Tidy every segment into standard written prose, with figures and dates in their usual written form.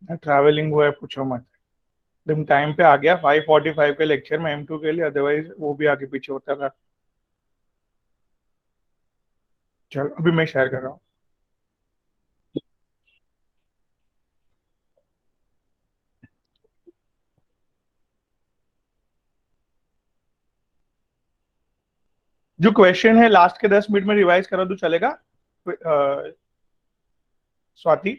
Travelling हुआ है, पूछो मत। तुम टाइम पे आ गया 5:45 के लेक्चर में M2 के लिए, अदरवाइज वो भी आगे पीछे होता था। चलो अभी मैं शेयर कर रहा हूँ। जो क्वेश्चन है लास्ट के 10 मिनट में रिवाइज करा तो चलेगा? स्वाति,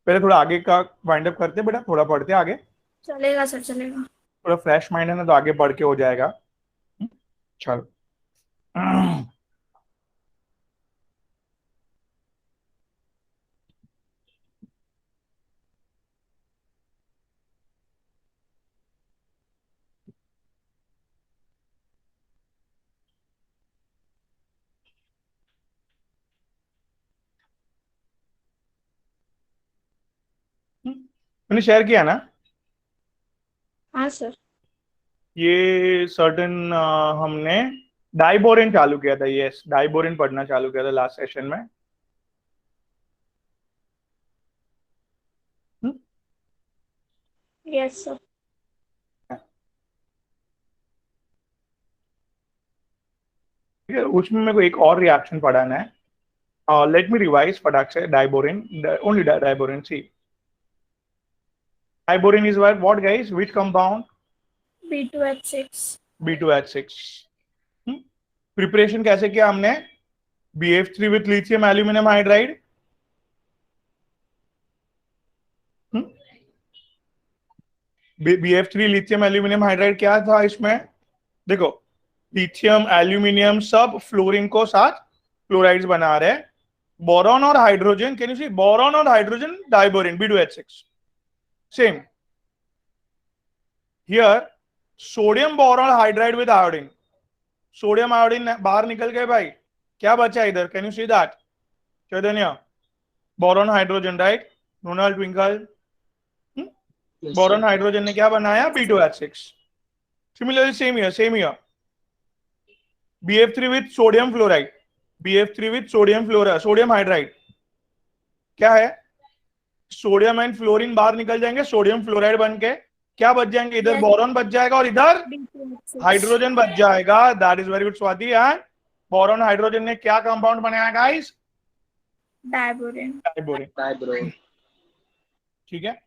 पहले थोड़ा आगे का वाइंड अप करते हैं बेटा, थोड़ा पढ़ते हैं आगे। चलेगा सर, चलेगा। थोड़ा फ्रेश माइंड है ना, तो आगे पढ़ के हो जाएगा। चलो। मैंने शेयर किया ना? हाँ सर। ये सर्टेन हमने डाइबोरेन चालू किया था, यस डाइबोरेन पढ़ना चालू किया था लास्ट सेशन में। हम्म, यस सर। ठीक है, उसमें मेरे को एक और रिएक्शन पढ़ाना है। लेट मी रिवाइज फटाक से। Diborane, only diborane, see diborane is what guys, which compound? B2H6। B2H6। Preparation कैसे किया हमने? BF3 with lithium aluminium hydride. BF3 lithium aluminium hydride क्या था इसमें? देखो, लिथियम एल्यूमिनियम सब फ्लोरीन को साथ क्लोराइड्स बना रहे हैं। बोरॉन और hydrogen, can you see, boron और hydrogen diborane B2H6। Same here, sodium boron hydride with iodine. Sodium iodine बाहर निकल गए भाई, क्या बचा इधर? Can you see that Chaitanya? Boron hydrogen, right? Ronald Twinkle, Yes, sir. Boron hydrogen ने क्या बनाया? B2H6। Similarly same year BF3 with sodium fluoride, BF3 with sodium fluoride, sodium hydride. क्या है? सोडियम एंड फ्लोरीन बाहर निकल जाएंगे, सोडियम फ्लोराइड बन के क्या बच जाएंगे? इधर यस। बोरॉन बच जाएगा और इधर B2H6। हाइड्रोजन बच जाएगा। That is very good Swati. And boron hydrogen ने क्या कंपाउंड बनाया guys? Diborane. Diborane. Bye, bro. ठीक है।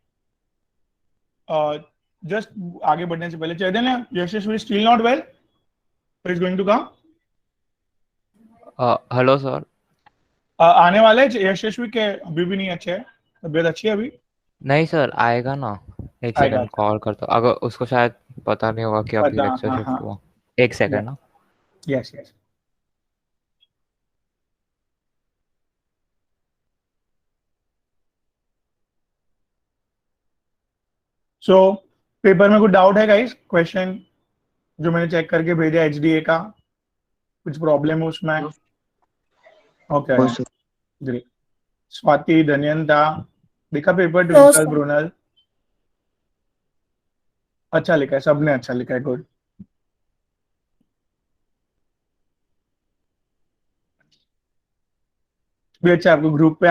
जस्ट आगे बढ़ने से पहले Chaitanya, Yashasvi still not well, is going to come. Hello sir. आने वाले यशस्वी के अभी भी नहीं अच्छे है, तबीयत अच्छी है अभी? नहीं सर, आएगा ना। एक आएगा, सेकंड अच्छा। कॉल करता हूँ। अगर उसको शायद पता नहीं होगा कि अभी पता, लेक्चर हाँ शिफ्ट हाँ। हुआ। एक सेकंड ना। Yes yes. सो पेपर में कुछ डाउट है गाइस? क्वेश्चन जो मैंने चेक करके भेजा HDA का, कुछ प्रॉब्लम है उसमें? No, okay, no, sir. Great. Swati, Dhanyanta, देखा पेपर? No Twinkle, sir. ब्रोनल, अच्छा लिखा है, सबने अच्छा लिखा है, गुड। भी अच्छा, आपको ग्रुप पे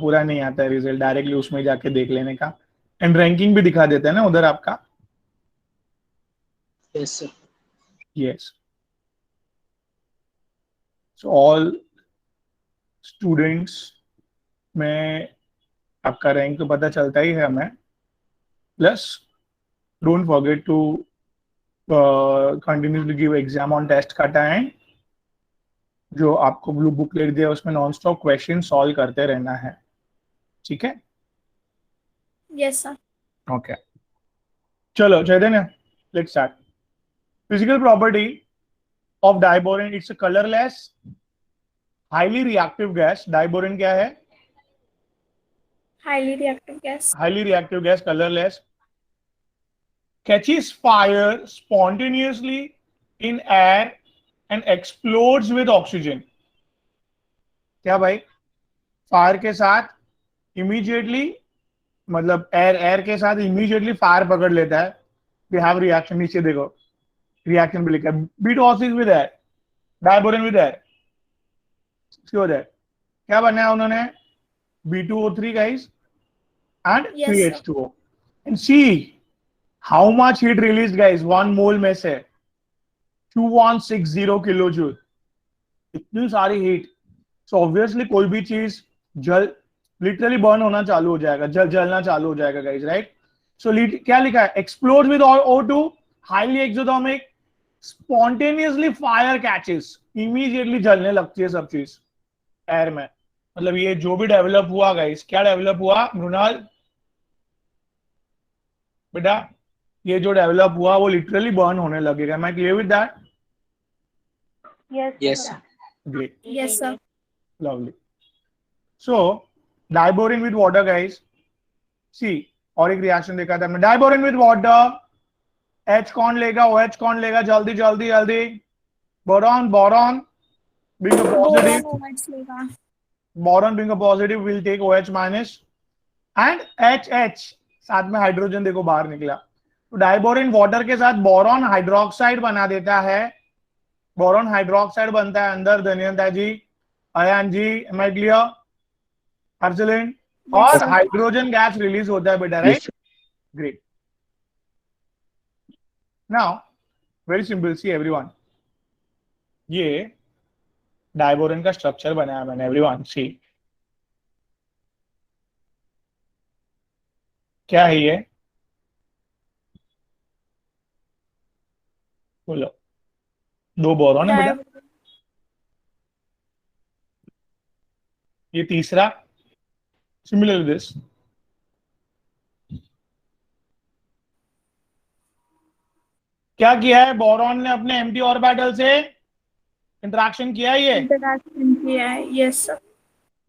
पूरा नहीं आता है रिजल्ट, डायरेक्टली उसमें जाके देख लेने का। एंड रैंकिंग भी दिखा देते हैं ना उधर आपका। Yes, sir. Yes, so all students में आपका रैंक तो पता चलता ही है हमें। Plus don't forget to continuously give exam on test का टाइम। जो आपको ब्लू बुकलेट दिया उसमें नॉन स्टॉप क्वेश्चन सॉल्व करते रहना है, ठीक है? Yes sir. ओके, चलो Chaitanya, let's start. Physical property of diborane, it's a colourless highly reactive gas. Diborane क्या है? Highly reactive gas. Highly reactive gas, colourless, catches fire spontaneously in air and explodes with oxygen। क्या भाई? Fire के साथ immediately, मतलब air air के साथ immediately fire पकड़ लेता है। वी हैव रिएक्शन, नीचे देखो रिएक्शन भी लिखा है। B2O6 with air, diborane with air, सी हो जाए। क्या बनाया उन्होंने? B2O3 guys and Yes, sir. 3H2O. And see how much heat released guys, 1 mole में से 2160 किलोजूल, इतनी सारी हीट. सो ऑब्वियसली कोई भी चीज जल लिटरली बर्न होना चालू हो जाएगा, जलना चालू हो जाएगा गाइस, राइट? सो क्या लिखा है? Explode with O2, highly exothermic, spontaneously fire catches, immediately जलने लगती है सब चीज एयर में. मतलब ये जो भी डेवलप हुआ गाइस, क्या डेवलप हुआ मृणाल बेटा? ये जो डेवलप हुआ वो लिटरली बर्न होने लगेगा. मैं clear with that? Yes, sir. Great, Yes, sir. lovely. So diborane with water guys, see और एक रिएक्शन देखा था हमने. डाइबोरिन विद वाटर, H कौन लेगा? OH कौन लेगा? जल्दी जल्दी जल्दी. Boron, boron being a positive, Boron OH लेगा. boron being a positive will take OH minus and HH, साथ में हाइड्रोजन देखो बाहर निकला. तो डाइबोरिन वाटर के साथ बोरॉन हाइड्रोक्साइड बना देता है. बोरॉन हाइड्रोक्साइड बनता है अंदर. धन्यंता जी, अयान जी, एम आई क्लियर? अर्जुलिन, और sir. हाइड्रोजन गैस रिलीज होता है बेटा, Yes, right? sir. Great. Now very simple, see everyone, ये डाइबोरिन का स्ट्रक्चर बनाया मैंने. एवरीवन सी, क्या है ये? बोलो. 2 बोरॉन है बेटा, Diboron. ये तीसरा. सिमिलर दिस, क्या किया है? बोरॉन ने अपने एम्प्टी ऑर्बिटल से इंटरेक्शन किया है. ये Interaction किया है. Yes, sir.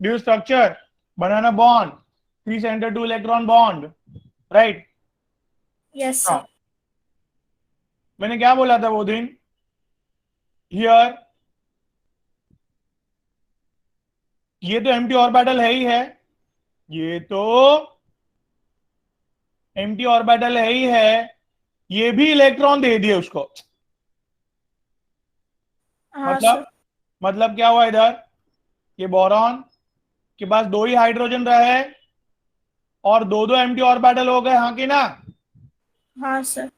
Due structure, banana bond, 3 centre 2 electron bond, right? Yes, sir. मैंने क्या बोला था वो दिन? हियर ये तो एम्प्टी ऑर्बिटल है ही है, ये तो एम्प्टी ऑर्बिटल है ही है, ये भी इलेक्ट्रॉन दे दिए उसको. हाँ मतलब सर. मतलब क्या हुआ इधर? ये बोरॉन के पास 2 ही हाइड्रोजन रहे और 2 एम्प्टी ऑर्बिटल हो गए, हाँ कि ना? हाँ सर.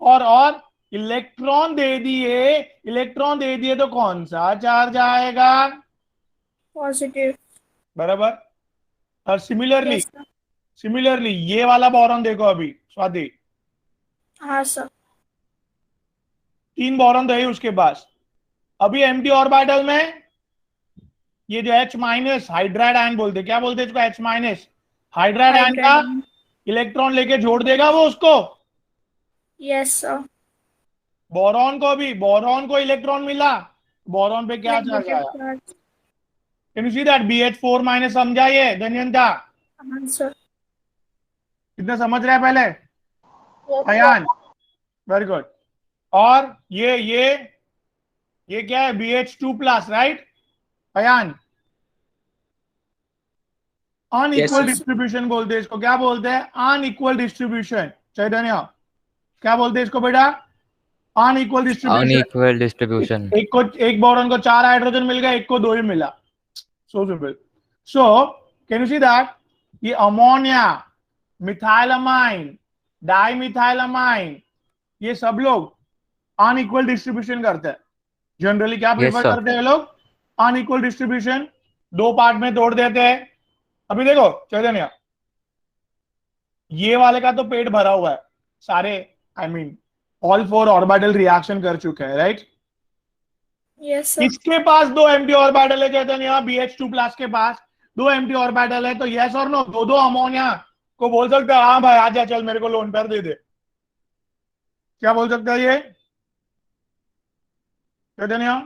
और इलेक्ट्रॉन दे दिए. इलेक्ट्रॉन दे दिए तो कौन सा चार्ज आएगा? पॉजिटिव. बराबर. और सिमिलरली Yes, sir. सिमिलरली ये वाला बोरॉन देखो अभी स्वाति, हाँ सर. 3 बोरॉन थे उसके पास. अभी एम्प्टी ऑर्बिटल में ये जो H माइनस हाइड्राइड आयन बोलते, क्या बोलते हैं इसको? H माइनस हाइड्राइड आयन का Hydrogen. इलेक्ट्रॉन लेके जोड़ देगा वो उसको. Yes, sir. बोरॉन को भी, बोरॉन को इलेक्ट्रॉन मिला, बोरॉन पे क्या चार्ज Negative आया? charge. Can you see that? BH4 minus. समझा ये धन्यंता? हाँ सर. कितना समझ रहा है पहले? Ayan, very good. और ये क्या है? BH2 plus, right? Ayan, unequal sir. Distribution बोलते हैं इसको. क्या बोलते हैं? Unequal distribution. चैतन्य, क्या बोलते हैं इसको बेटा? Unequal distribution. Unequal distribution. एक बोरॉन को 4 हाइड्रोजन मिल गया, एक को 2 ही मिला. So simple. So can you see that? ये अमोनिया, मिथाइलमाइन, डाइमिथाइलमाइन, ये सब लोग अनइक्वल डिस्ट्रीब्यूशन करते हैं. जनरली क्या प्रेफर sir. करते हैं लोग? Unequal distribution. 2 पार्ट में तोड़ देते हैं. अभी देखो चैतन्य, ये वाले का तो पेट भरा हुआ है, सारे I mean all 4 orbital reaction कर चुके हैं, राइट? Yes, sir. इसके पास 2 एम्प्टी ऑर्बिटल है चैतन्य. BH2 प्लस के पास 2 एम्प्टी ऑर्बिटल है. तो यस और नो, 2 अमोनिया को बोल सकता है हाँ भाई आजा चल मेरे को लोन पेयर दे दे. क्या बोल सकता है ये चैतन्य?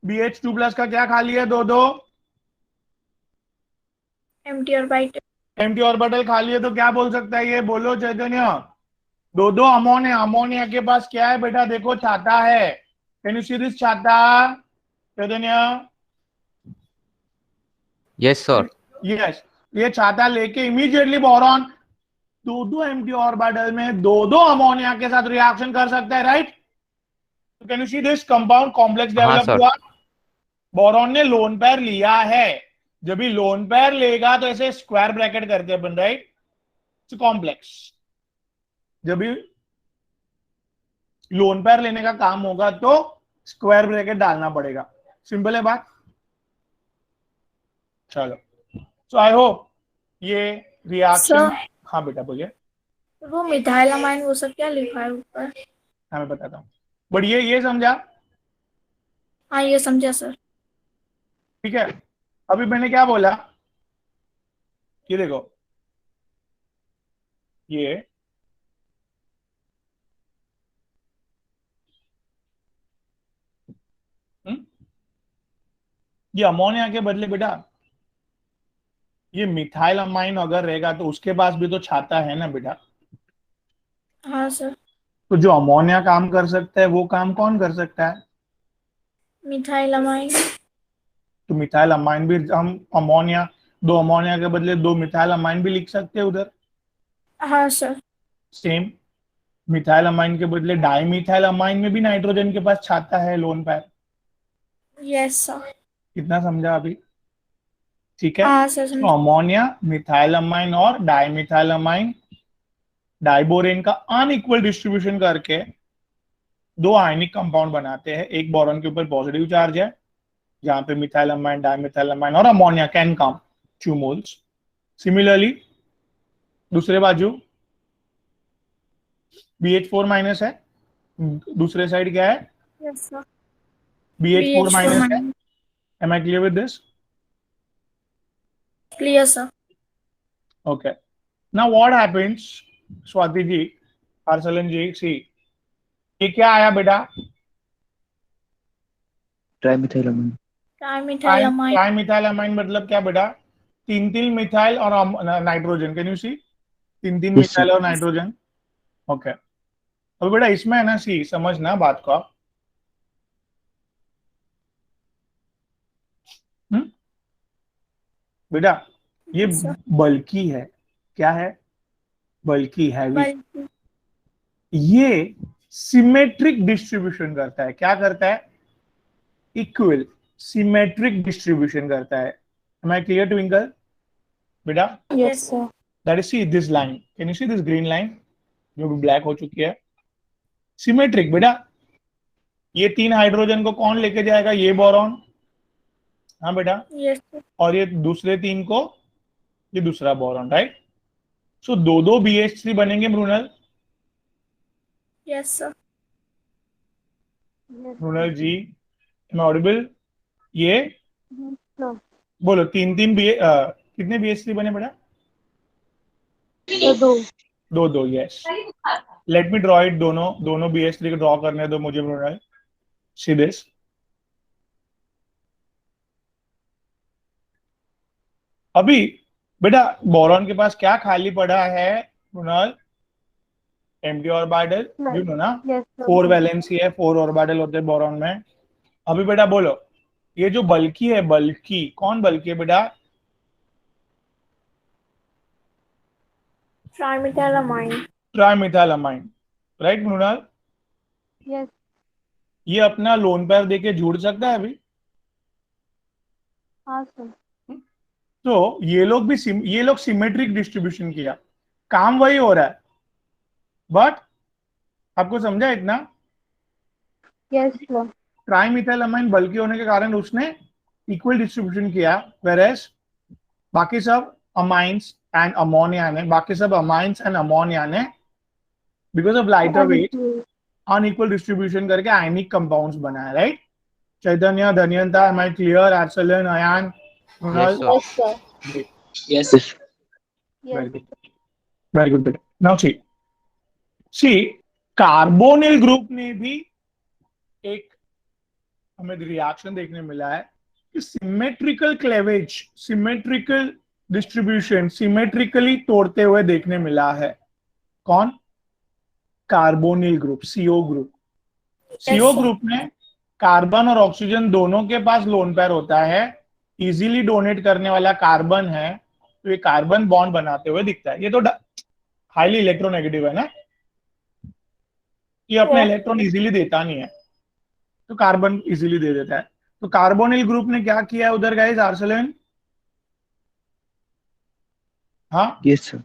BH2 प्लस का क्या खाली है? 2 Empty orbital. एम्प्टी ऑर्बिटल खाली है. तो क्या बोल सकता है ये? बोलो चैतन्य. 2 अमोनिया. अमोनिया के पास क्या है बेटा? देखो छाता है. कैन यू सी दिस छाता चैतन्य? Yes sir. यस. ये छाता लेके इमीडिएटली बोरॉन 2 एम्प्टी ऑर्बिटल में 2 अमोनिया के साथ रिएक्शन कर सकता है, right? Can you see this compound complex हाँ, डेवलप sir. हुआ. बोरॉन ने लोन पेयर लिया है। जब भी लोन पेयर लेगा तो ऐसे स्क्वायर ब्रैकेट करते हैं अपन, राइट? It's complex. जब भी लोन पेयर लेने का काम होगा तो स्क्वायर ब्रैकेट डालना पड़ेगा। सिंपल है बात। चलो, सो आई होप ये रिएक्शन। सर हाँ बेटा बोलिए। वो मिथाइलामाइन वो सब क्या लिखा है ऊपर? हाँ मैं बताता हूँ, बट ये समझा? हाँ ये समझा सर। ठीक है। अभी मैंने क्या बोला, ये देखो, ये हम्म, ये अमोनिया के बदले बेटा ये मिथाइल अमाइन अगर रहेगा तो उसके पास भी तो छाता है ना बेटा। हाँ सर। तो जो अमोनिया काम कर सकता है वो काम कौन कर सकता है? मिथाइलामाइन। तो मिथाइल अमाइन भी हम अमोनिया, दो अमोनिया के बदले दो मिथाइल अमाइन भी लिख सकते हैं उधर। हाँ सर। सेम, मिथाइल अमाइन के बदले डाई मिथाइल अमाइन में भी नाइट्रोजन के पास छाता है लोन पैर। Yes sir. कितना समझा अभी? ठीक है। हाँ सर तो समझा। अमोनिया, मिथाइल अमाइन और डाई मिथाइल अमाइन डाइबोरेन का अनइक्वल डिस्ट्रीब्यूशन करके दो आयनिक कंपाउंड बनाते हैं। एक बोरॉन के ऊपर पॉजिटिव चार्ज है जहां पे मिथाइल अमाइन, डाइमिथाइल अमाइन और ammonia can come 2 moles. Similarly दूसरे बाजू BH4 माइनस है, दूसरे साइड क्या है? Yes sir. BH4 BH4 minus है। Minus. Am I clear with this? Clear sir. Okay, now what happens, Swati ji, Harshalan ji, see ये क्या आया बेटा? ट्राइमिथाइलामाइन। ट्राइमिथाइलामाइन। ट्राइमिथाइलामाइन मतलब क्या बेटा? तीन तीन मिथाइल और नाइट्रोजन। कैन यू सी? तीन तीन यस सर। मिथाइल और नाइट्रोजन। ओके, अब बेटा इसमें है ना, सी समझना बात को आप। हम्म? बेटा ये Yes, sir. बल्कि है। क्या है? बल्कि, हैवी। बल्कि। ये सिमेट्रिक डिस्ट्रीब्यूशन करता है। क्या करता है? इक्वल सिमेट्रिक डिस्ट्रीब्यूशन करता है। एम आई क्लियर ट्विंकल बेटा? Yes sir. That is, see this line, can you see this green line जो भी ब्लैक हो चुकी है? सिमेट्रिक बेटा। ये तीन हाइड्रोजन को कौन लेके जाएगा? ये बोरॉन। हाँ बेटा। Yes sir. और ये दूसरे तीन को ये दूसरा बोरॉन, राइट? सो दो दो BH3 बनेंगे Mrinal. Yes sir. Mrinal ji, am audible? ये बोलो, तीन तीन कितने BH3 बने बेटा? दो। दो दो, yes. Let me draw it. दोनों दोनों BH3 को ड्रॉ करने दो मुझे मृणल। See this. अभी बेटा बोरॉन के पास क्या खाली पड़ा है मृणल? एम्प्टी ऑर्बिटल, यू नो ना? 4 वैलेंसी है, 4 ऑर्बिटल होते हैं बोरॉन में। अभी बेटा बोलो, ये जो बल्कि है, बल्कि कौन बल्कि है बेटा? ट्राइमिथाइलामाइन। ट्राइमिथाइलामाइन, राइट मृणाल? यस। ये अपना लोन पेयर देके जुड़ सकता है अभी? हाँ सर। तो ये लोग भी ये लोग सिमेट्रिक डिस्ट्रीब्यूशन किया, काम वही हो रहा है, बट आपको समझा इतना? Yes sir. ट्राइमिथाइलामाइन बल्कि होने के कारण उसने इक्वल डिस्ट्रीब्यूशन किया, वेरेस बाकी सब अमाइंस एंड अमोनिया ने, बाकी सब अमाइंस एंड अमोनिया ने because of lighter weight unequal distribution करके आयनिक कंपाउंड्स बनाए, right? Chaitanya, Dhanyanta, am I clear? Arsalan, Ayan, Yes, sir. Sir. Yes. Very good, very good बेटा। नाउ सी कार्बोनिल ग्रुप ने भी एक हमें रिएक्शन देखने मिला है कि symmetrical cleavage, symmetrical distribution, symmetrically तोड़ते हुए देखने मिला है। कौन? Carbonyl group, CO group. CO sir. Group में कार्बन और ऑक्सीजन दोनों के पास लोन पेयर होता है, इजीली डोनेट करने वाला कार्बन है, तो ये कार्बन बॉन्ड बनाते हुए दिखता है। ये तो हाईली इलेक्ट्रोनेगेटिव है ना, ये अपना Yes. इलेक्ट्रॉन इजीली देता नहीं है, तो कार्बन इजीली दे देता है। तो कार्बोनिल ग्रुप ने क्या किया उधर गाइस, आर्सेलन? हाँ, यस सर।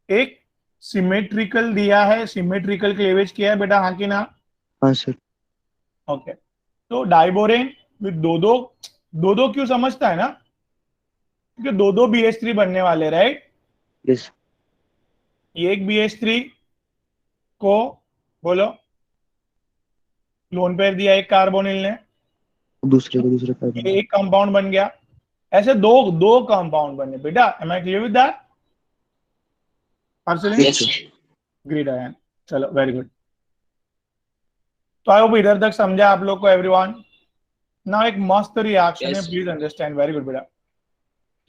एक सिमेट्रिकल दिया है, सिमेट्रिकल क्लेवेज किया है बेटा, हाँ कि ना? हाँ सर। ओके, तो डाइबोरेन विद दो दो क्यों समझता है ना, क्योंकि दो दो BH3 बनने वाले, राइट? यस। ये एक BH3 को बोलो लोन पेयर दिया एक कार्बोनिल ने, दूसरे को दूसरे कार्बन। ये एक कंपाउंड बन गया। ऐसे दो दो कंपाउंड बने बेटा, am I clear with that? Arsalan, yes sir. Great Ayan, चलो वेरी गुड। तो आई होप इधर तक समझा आप लोग को एवरीवन। नाउ एक मस्त रिएक्शन है, Yes. Please understand, very good बेटा।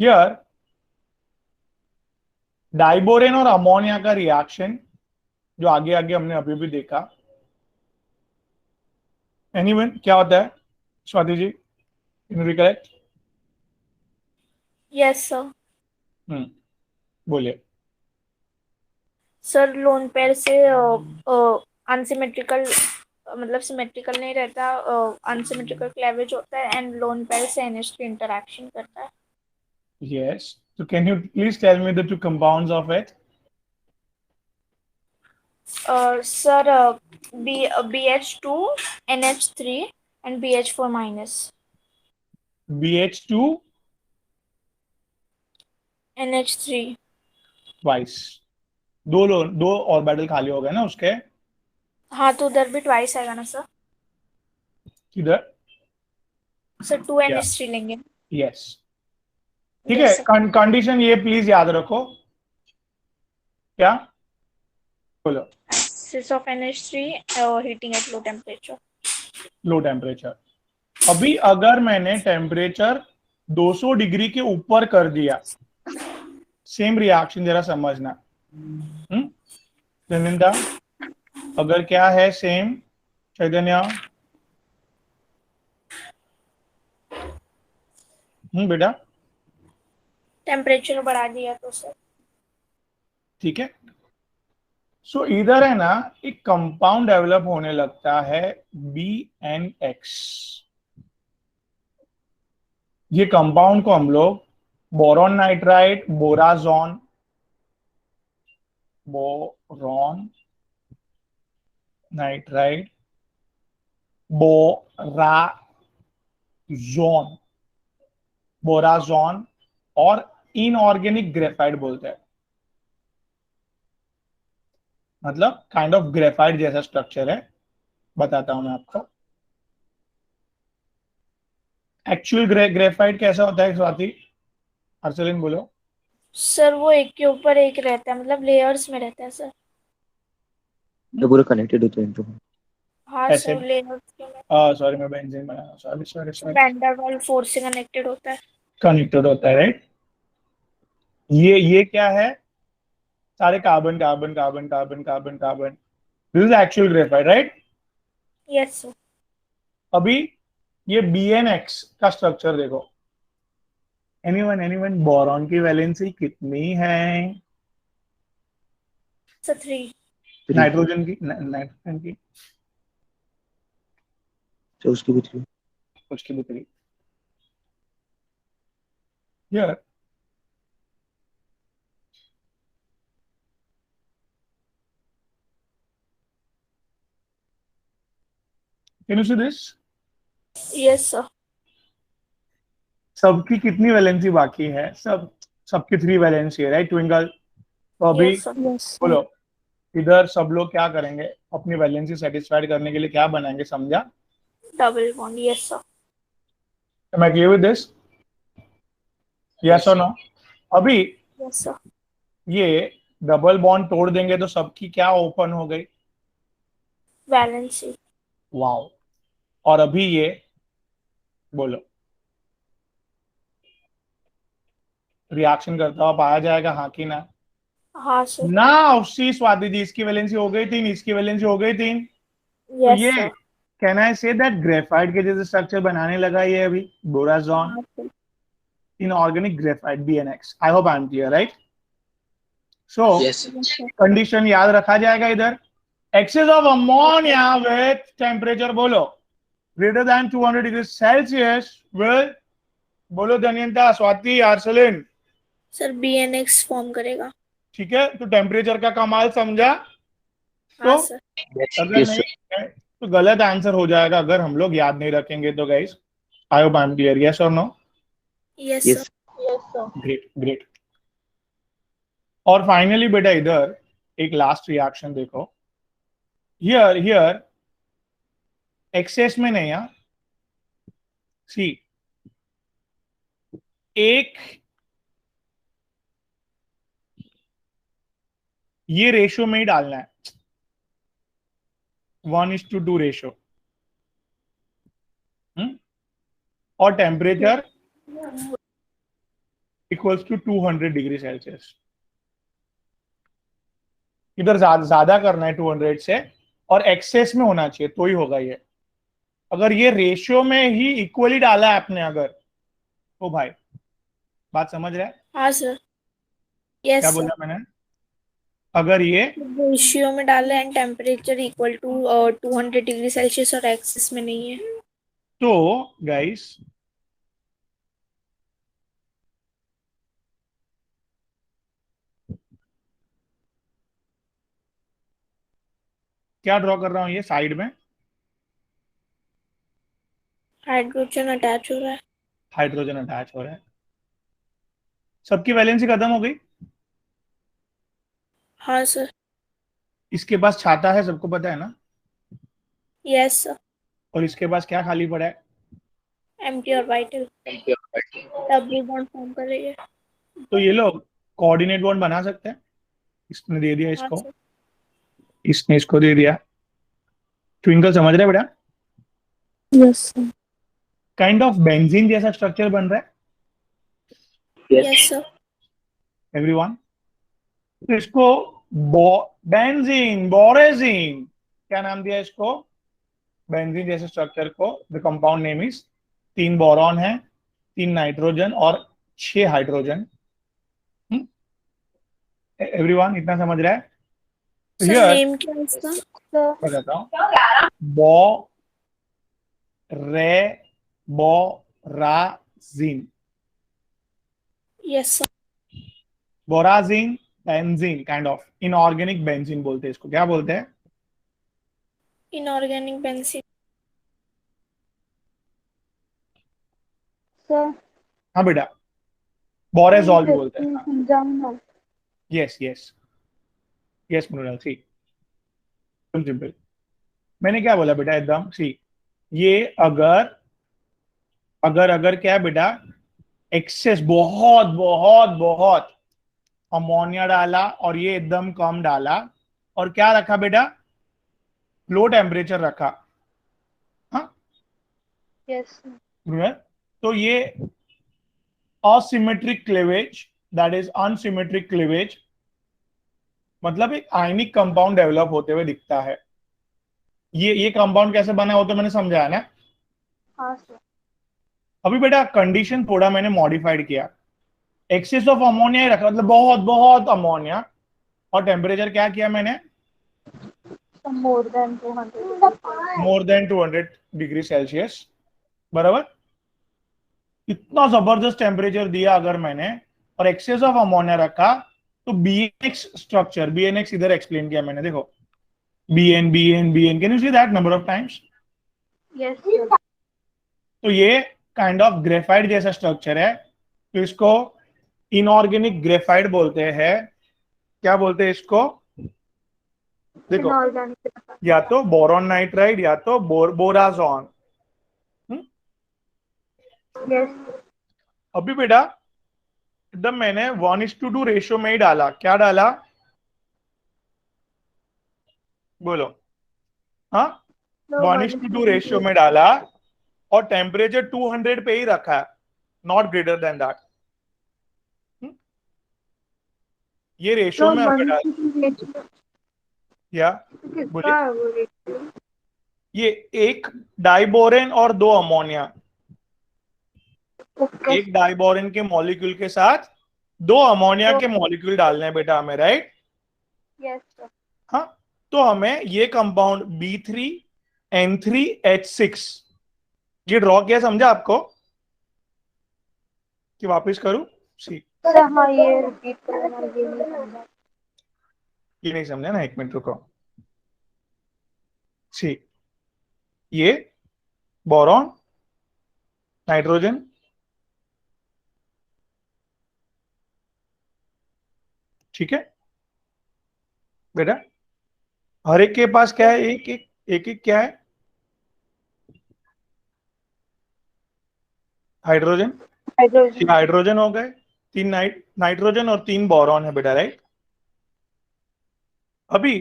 हियर डाइबोरेन और अमोनिया का रिएक्शन जो आगे आगे हमने अभी भी देखा, एनीवन क्या होता है Swati ji, can you recollect? Yes sir. बोलिए। सर लोन पेयर से अनसिमेट्रिकल मतलब सिमेट्रिकल नहीं रहता, अनसिमेट्रिकल क्लेवेज होता है एंड लोन पेयर से NH3 इंटरेक्शन करता है। यस, तो can you please tell me the two compounds of it? Sir BH2 NH3 and BH4 minus BH2 NH3। Twice, दो ऑर्बिटल खाली हो गए ना उसके, हाँ तो उधर भी ट्वाइस आएगा ना सर? किधर? सर 2 NH3 लेंगे। यस, ठीक है। Yes, sir. कंडीशन ये प्लीज याद रखो, क्या बोलो? Axis of NH3 heating at low temperature। Low temperature. अभी अगर मैंने टेम्परेचर 200 डिग्री के ऊपर कर दिया, सेम रिएक्शन जरा समझना। धनिंदा, अगर क्या है सेम, चैतन्य? बेटा टेम्परेचर बढ़ा दिया तो सर। ठीक है। सो इधर है ना एक कंपाउंड डेवलप होने लगता है BNX। ये कंपाउंड को हम लोग बोरॉन नाइट्राइड, बोराजोन, बोरॉन नाइट्राइड, बोराजोन और इनऑर्गेनिक ग्रेफाइट बोलते हैं। मतलब काइंड ऑफ ग्रेफाइट जैसा स्ट्रक्चर है, बताता हूं मैं आपको। एक्चुअल ग्रेफाइट कैसा होता है स्वाति? अर्सलिन बोलो। सर वो एक के ऊपर एक रहता है, मतलब लेयर्स में रहता है सर। ये पूरे कनेक्टेड होते हैं तो। हाँ ऐसे सर, लेयर्स में सॉरी मैं बेंजीन बना रहा हूं, सॉरी वैन डर वाल फोर्स से कनेक्टेड होता है। कनेक्टेड होता है, राइट? ये क्या है? सारे carbon carbon carbon carbon carbon carbon, this is actual graphite, right? Yes sir. अभी ये BNX का स्ट्रक्चर देखो। एनीवन बोरॉन की वैलेंसी कितनी है? सर 3। नाइट्रोजन की तो उसकी भी थी। उसकी भी 3। Here can you see this? Yes sir. सबकी कितनी वैलेंसी बाकी है? सबकी 3 वैलेंसी है, राइट ट्विंकल? तो अभी यस सर। बोलो, इधर सब लोग क्या करेंगे अपनी वैलेंसी सेटिस्फाइड करने के लिए? क्या बनाएंगे, समझा? Double bond. Yes sir. Am I clear with this? Yes or no? अभी यस सर। ये डबल बॉन्ड तोड़ देंगे तो सबकी क्या ओपन हो गई? वैलेंसी। वाओ। और अभी ये बोलो, रिएक्शन करता हुआ पाया जाएगा, हाँ कि ना? हाँ सर। ना सी स्वाति जी, इसकी वैलेंसी हो गई 3, इसकी वैलेंसी हो गई 3। तो यस ये sir. Can I say that graphite के जैसे स्ट्रक्चर बनाने लगा ये अभी, borazon inorganic graphite BNX। I hope I am clear, right? So condition याद रखा जाएगा इधर, excess of ammonia with temperature बोलो greater than 200 degrees Celsius will, बोलो Dhanyanta, Swati, Arsalan, sir BNX form करेगा। ठीक है। तो टेम्परेचर का कमाल समझा? हाँ तो सर। अगर Yes, नहीं है तो गलत आंसर हो जाएगा अगर हम लोग याद नहीं रखेंगे तो guys. I hope I am clear, yes और no? Yes yes. Sir. Great great. और फाइनली बेटा इधर एक लास्ट रिएक्शन देखो, हियर एक्सेस में नहीं, सी एक ये रेशियो में ही डालना है, 1:2 रेशियो, और temperature equals to 200 degree Celsius. इधर ज्यादा करना है 200 से, और एक्सेस में होना चाहिए तो ही होगा ये। अगर ये रेशियो में ही इक्वली डाला है आपने अगर, तो भाई बात समझ रहे हैं? हाँ सर। क्या यस बोला सर। मैंने? अगर ये रेशियो में डाला है, temperature equal to 200 degree Celsius और एक्सिस में नहीं है। तो गाइस क्या ड्रॉ कर रहा हूं ये साइड में? हाइड्रोजन अटैच हो रहा है। हाइड्रोजन अटैच हो रहा है। सबकी वैलेंसी खत्म हो गई। हाँ सर। इसके पास छाता है, सबको पता है ना? Yes sir. और इसके पास क्या खाली पड़ा है? एम्प्टी और वाइटल। डबल बॉन्ड फॉर्म करेंगे। तो ये लोग कोऑर्डिनेट बॉन्ड बना सकते हैं। इसने दे दिया हाँ इसको, सर। इसने इसको दे दिया। ट्विंकल समझ रहे बेटा? Yes sir. Kind of benzene जैसा स्ट्रक्चर बन रहा है यस सर। एवरीवन। तो इसको बेंजीन, बोरेजीन, क्या नाम दिया इसको? बेंजीन जैसे स्ट्रक्चर को the compound name is, 3 boron है, 3 नाइट्रोजन और 6 हाइड्रोजन। एवरीवन इतना समझ रहा है? तो सर हियर नेम क्या है इसका? बताता हूँ, borazine. Yes sir. Borazine benzene, kind of inorganic benzene बोलते हैं इसको। क्या बोलते हैं? Inorganic benzene. सर हाँ बेटा, बोरेजॉल भी बोलते हैं। समझाऊंगा। यस यस यस मृणाल, सी सिंपल। मैंने क्या बोला बेटा एकदम, सी ये अगर अगर अगर क्या है बेटा, एक्सेस बहुत बहुत बहुत अमोनिया डाला और ये एकदम कम डाला, और क्या रखा बेटा? लो टेम्परेचर रखा, हाँ यस मृणाल। तो ये asymmetric cleavage, that is unsymmetric cleavage, मतलब एक आयनिक कंपाउंड डेवलप होते हुए दिखता है। ये कंपाउंड कैसे बना हो तो मैंने समझाया ना। हाँ सर। अभी बेटा कंडीशन थोड़ा मैंने मॉडिफाइड किया, एक्सेस ऑफ अमोनिया ही रखा, मतलब बहुत बहुत अमोनिया, और टेम्परेचर क्या किया मैंने? More than 200। More than 200 degree Celsius, बराबर। इतना जबरदस्त टेम्परेचर दिया अगर मैंने, और एक्सेस ऑफ अमोनिया रखा, तो बीएनएक्स स्ट्रक्चर, बीएनएक्स इधर एक्सप्लेन किया मैंने, देखो BN, can you see that number of times? Yes sir. तो ये काइंड ऑफ ग्रेफाइट जैसा स्ट्रक्चर है, तो इसको इनऑर्गेनिक ग्रेफाइट बोलते हैं। क्या बोलते हैं इसको? देखो, इनऑर्गेनिक। या तो बोरॉन नाइट्राइड या तो बोराजॉन। यस अभी बेटा एकदम मैंने 1:2 रेशियो में ही डाला। क्या डाला? बोलो। हाँ, 1:2 रेशियो में डाला, और टेम्परेचर 200 पे ही रखा है, नॉट ग्रेटर देन दैट। ये रेशियो में अगर डाल, या बोलिए, ये एक डाइबोरेन और 2 अमोनिया, एक डाइबोरेन के मॉलिक्यूल के साथ 2 अमोनिया के मॉलिक्यूल डालने हैं बेटा हमें, राइट? Yes sir. हाँ, तो हमें ये कंपाउंड B3N3H6 ये ड्रॉ किया, समझा आपको कि वापस करूं? सी, सर हाँ ये रिपीट करना, ये नहीं समझा। ये नहीं समझा ना, 1 मिनट रुको। सी, ये बोरॉन, नाइट्रोजन, ठीक है बेटा। हर एक के पास क्या है? एक एक एक एक क्या है? हाइड्रोजन। हाइड्रोजन। हाइड्रोजन हो गए, 3 नाइट्रोजन और 3 बोरॉन है बेटा, राइट। अभी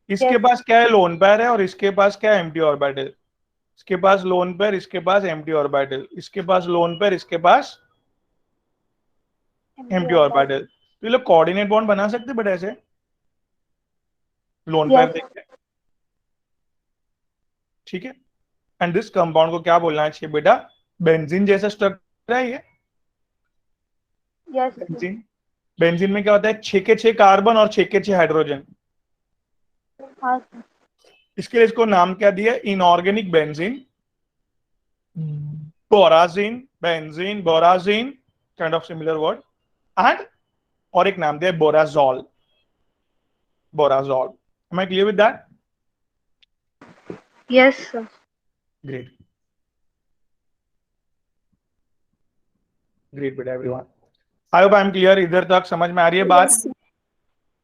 इसके Yes. पास क्या है? लोन पेयर है, और इसके पास क्या है? Empty orbital. इसके पास लोन पेयर, इसके पास एम्प्टी ऑर्बिटल, इसके पास लोन पेयर, इसके पास एम्प्टी ऑर्बिटल। तो ये लोग कोऑर्डिनेट बॉन्ड बना सकते बेटा ऐसे, लोन पेयर Yes. देख के, ठीक है। एंड दिस कंपाउंड को क्या बोलना चाहिए बेटा? बेंजीन जैसा स्ट्रक्चर है ये। Yes. बेंजीन, बेंजीन में क्या होता है? 6 के 6 कार्बन और 6 के 6 हाइड्रोजन। हाँ सर। इसके लिए इसको नाम क्या दिया? Inorganic benzene, borazine, benzene, borazine, kind of similar word. And और एक नाम दिया borazole, borazole. Am I clear with that? Yes sir. Great, great बेटा everyone. I hope I am clear. इधर तक समझ में आ रही है बात? Yes, sir.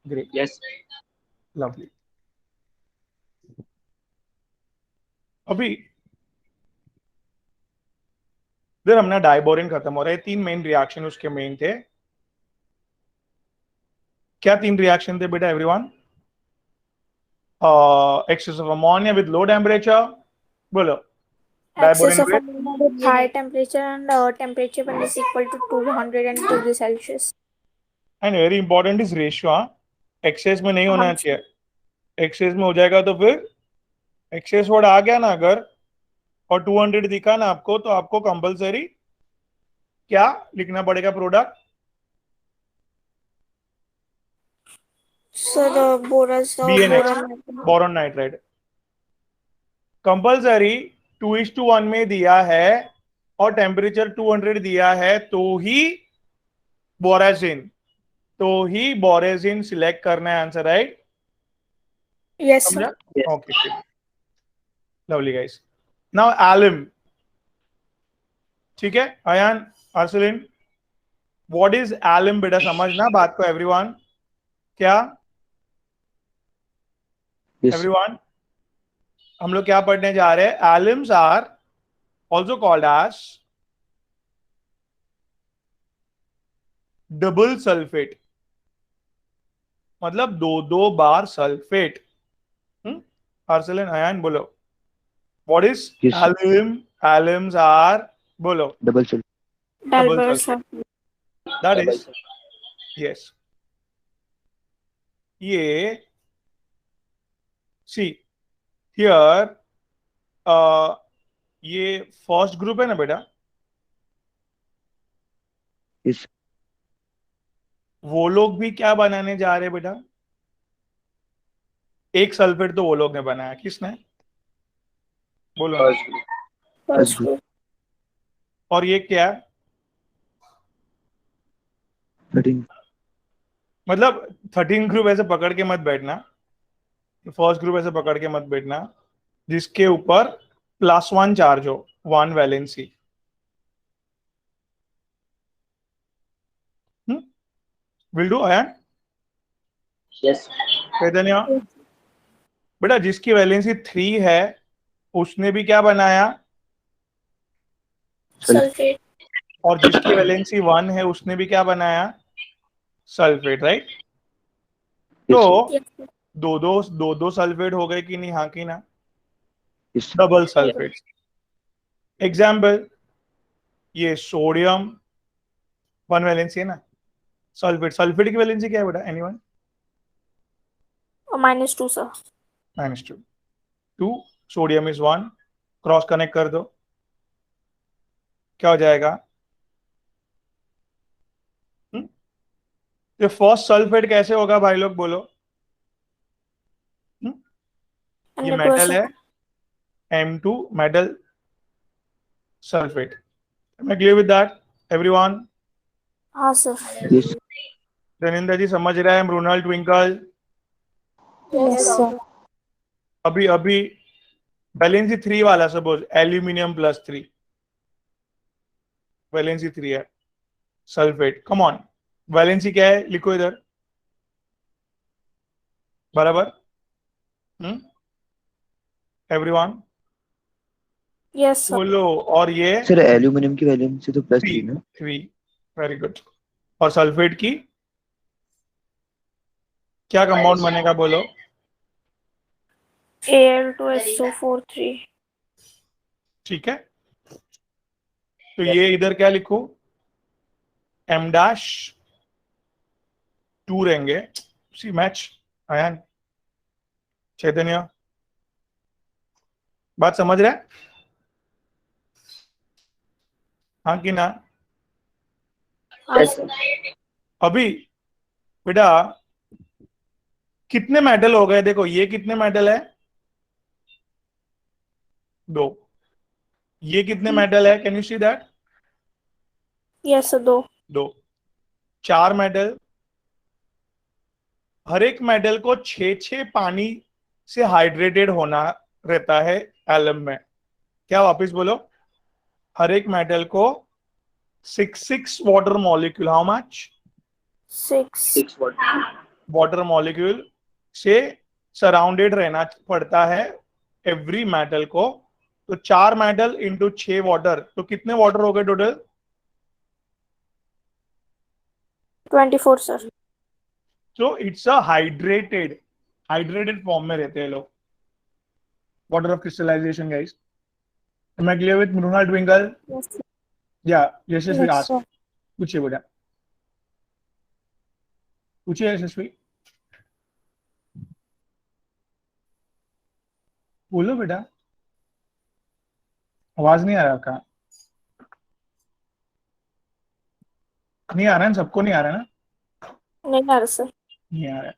Great, yes lovely. अभी इधर हमने डाइबोरिन खत्म हो रहा है। 3 मेन रिएक्शन उसके मेन थे। क्या 3 रिएक्शन थे बेटा everyone? Excess of ammonia with low temperature, बोलो। Excess diborane of with ammonia with high temperature and temperature when is equal to 200 degrees Celsius. And very important is ratio. Excess में नहीं होना हाँ, चाहिए। एक्सेस में हो जाएगा तो फिर एक्सेस वर्ड आ गया ना अगर, और 200 दिखा ना आपको, तो आपको कंपलसरी क्या लिखना पड़ेगा? Product. sir, boron, BNH, boron nitride. Compulsory 2:1 में दिया है और टेम्परेचर 200 दिया है, तो ही बोराजिन, तो ही बोरेजिन सिलेक्ट करना है आंसर, राइट? yes sir. समझा? Okay, lovely guys. नाउ एलिम, ठीक है। अयान, अर्सलिन, व्हाट इज एलिम बेटा? समझना बात को एवरीवन। क्या यस एवरीवन, हम लोग क्या पढ़ने जा रहे हैं? Alums are also called as double sulphate, मतलब 2 बार सल्फेट। अर्सलिन, अयान, बोलो what is Yes. Alum? Alums are, बोलो, double cell double Double sulphate. That is, yes. ये सी हियर, ये फर्स्ट ग्रुप है ना बेटा, यस वो लोग भी क्या बनाने जा रहे हैं बेटा? एक सल्फेट तो वो लोग ने बनाया, किसने? बोलो। First group. और ये क्या है? 13 मतलब 13 ग्रुप ऐसे पकड़ के मत बैठना, फर्स्ट ग्रुप ऐसे पकड़ के मत बैठना जिसके ऊपर +1 चार्ज हो, 1 valency. Will do Ayan? Yes Chaitanya बेटा, जिसकी वैलेंसी 3 है उसने भी क्या बनाया? Sulfate. और जिसकी वैलेंसी 1 है उसने भी क्या बनाया? Sulphate, right. तो Yes, sir. दो सल्फेट हो गए कि नहीं? हाँ कि ना? Yes double sulphate. एग्जाम्पल, ये सोडियम 1 वैलेंसी है ना। सल्फेट, सल्फेट की वैलेंसी क्या है बेटा? Anyone? -2 sir. -2। Sodium is 1, cross connect कर दो, क्या हो जाएगा? ये फर्स्ट सल्फेट कैसे होगा भाई लोग, बोलो। ये मेटल है, M2 metal, sulfate. Am I clear with that, everyone? हाँ सर. Yes. धनिंदर जी समझ रहे हैं? Mrunal, Twinkle, Yes, sir. अभी वैलेंसी 3 वाला सपोज एल्यूमिनियम +3 वैलेंसी 3 है, सल्फेट. कम ऑन, वैलेंसी क्या है लिखो इधर बराबर. Everyone Yes sir. बोलो. और ये सर एल्यूमिनियम की वैलेंसी तो +3 ना. 3. Very good. और सल्फेट की क्या कंपाउंड बनेगा बोलो. Al2SO4 3. ठीक है, तो ये इधर क्या लिखो, M-2 रहेंगे. सी मैच. आयन, चैतन्य, बात समझ रहे हैं? हाँ कि ना? Yes, sir. अभी बेटा कितने मेटल हो गए? देखो ये कितने मेटल है? 2. ये कितने मेटल है? Can you see that? Yes sir. 2. 2. 4 metal. हर एक मेटल को 6 पानी से हाइड्रेटेड होना रहता है एलम में. क्या वापस बोलो? हर एक मेटल को 6 water molecule. How much? 6. Water molecule से सराउंडेड रहना पड़ता है एवरी मेटल को. तो 4 मेटल इंटू 6 वाटर, तो कितने वाटर हो गए टोटल? 24 sir. तो इट्स अ हाइड्रेटेड फॉर्म में रहते हैं लोग. Water of crystallisation guys. Am I clear with Mrunal, Twinkle? Yes sir. Yeah, Yashasvi Yes, ask. sir. पूछिए बेटा, पूछिए यशस्वी, बोलो बेटा. आवाज नहीं आ रहा आपका? नहीं आ रहा है सबको? नहीं आ रहा है ना? नहीं आ रहा सर. नहीं आ रहा है.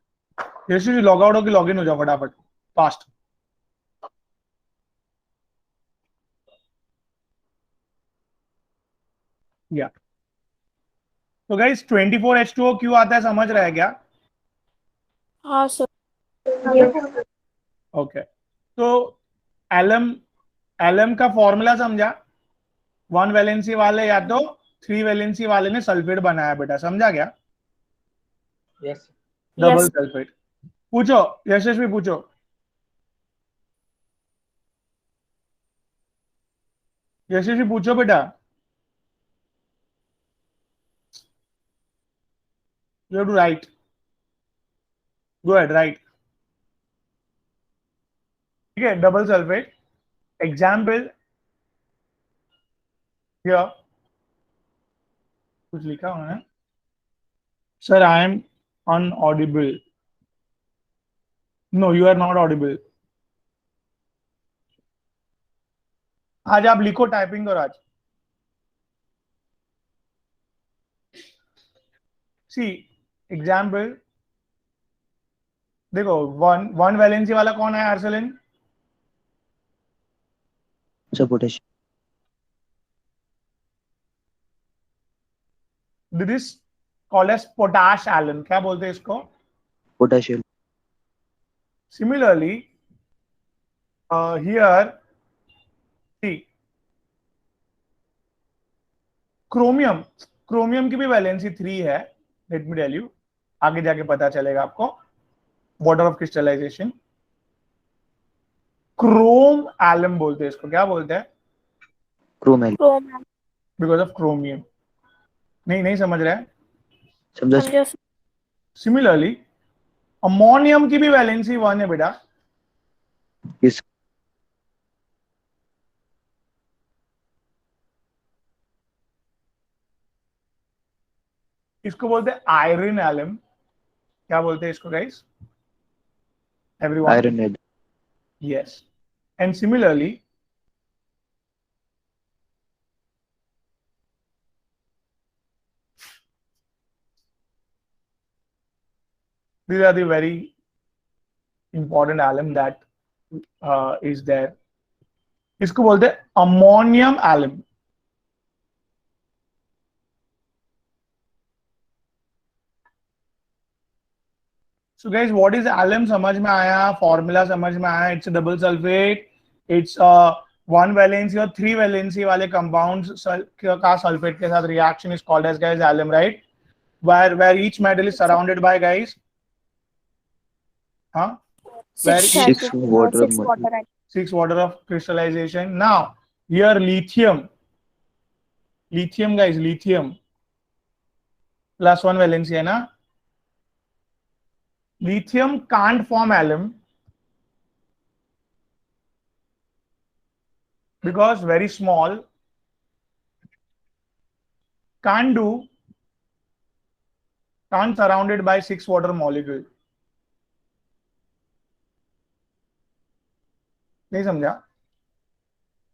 यशस्वी लॉग आउट हो कि लॉग इन हो जाओ फटाफट, फास्ट. या तो गाइस 24H2O क्यों आता है समझ रहा है क्या? हाँ सर. Yes. ओके, तो एलम का फॉर्मूला समझा? 1 वैलेंसी वाले या तो 3 वैलेंसी वाले ने सल्फेट बनाया बेटा, समझा क्या? Yes. Double Yes. सल्फेट. पूछो यशस्वी, पूछो. यशस्वी पूछो बेटा. You have to write. Go ahead, write. ठीक है, डबल सल्फेट. Example here. कुछ लिखा उन्होंने. Sir I am inaudible. No, you are not audible. आज आप लिखो, टाइपिंग करो आज. सी एग्जाम्पल देखो, वन वैलेंसी वाला कौन है? Arsalan. Sir potassium. This called as potash alum. क्या बोलते हैं इसको? Potassium. Similarly, here, see, chromium की भी वैलेंसी 3 है. लेट मी टेल यू, आगे जाके पता चलेगा आपको. Water of crystallisation. Chrome alum बोलते हैं इसको. क्या बोलते हैं? क्रोम एल. Chrome. Because of chromium. नहीं समझ रहे हैं? समझा. समझो सर. सिमिलरली अमोनियम की भी वैलेंसी 1 है बेटा. Yes. इसको बोलते हैं आयरन एलम. क्या बोलते हैं इसको guys? Everyone. Iron L. Yes. And similarly, these are the very important alum that is there. इसको बोलते हैं ammonium alum. So guys what is alum समझ में आया, फॉर्मूला समझ में आया. It's double sulphate, it's one valency और थ्री वैलेंसी वाले कंपाउंड्स का सल्फेट के साथ reaction is called as guys alum, right? where each metal is surrounded by guys, huh? Where Six each Six water six molecule. water atoms. 6 water of crystallization. Now here lithium guys, lithium plus one valency है ना. Lithium can't form alum because very small, can't surrounded by 6 water molecule. नहीं समझा?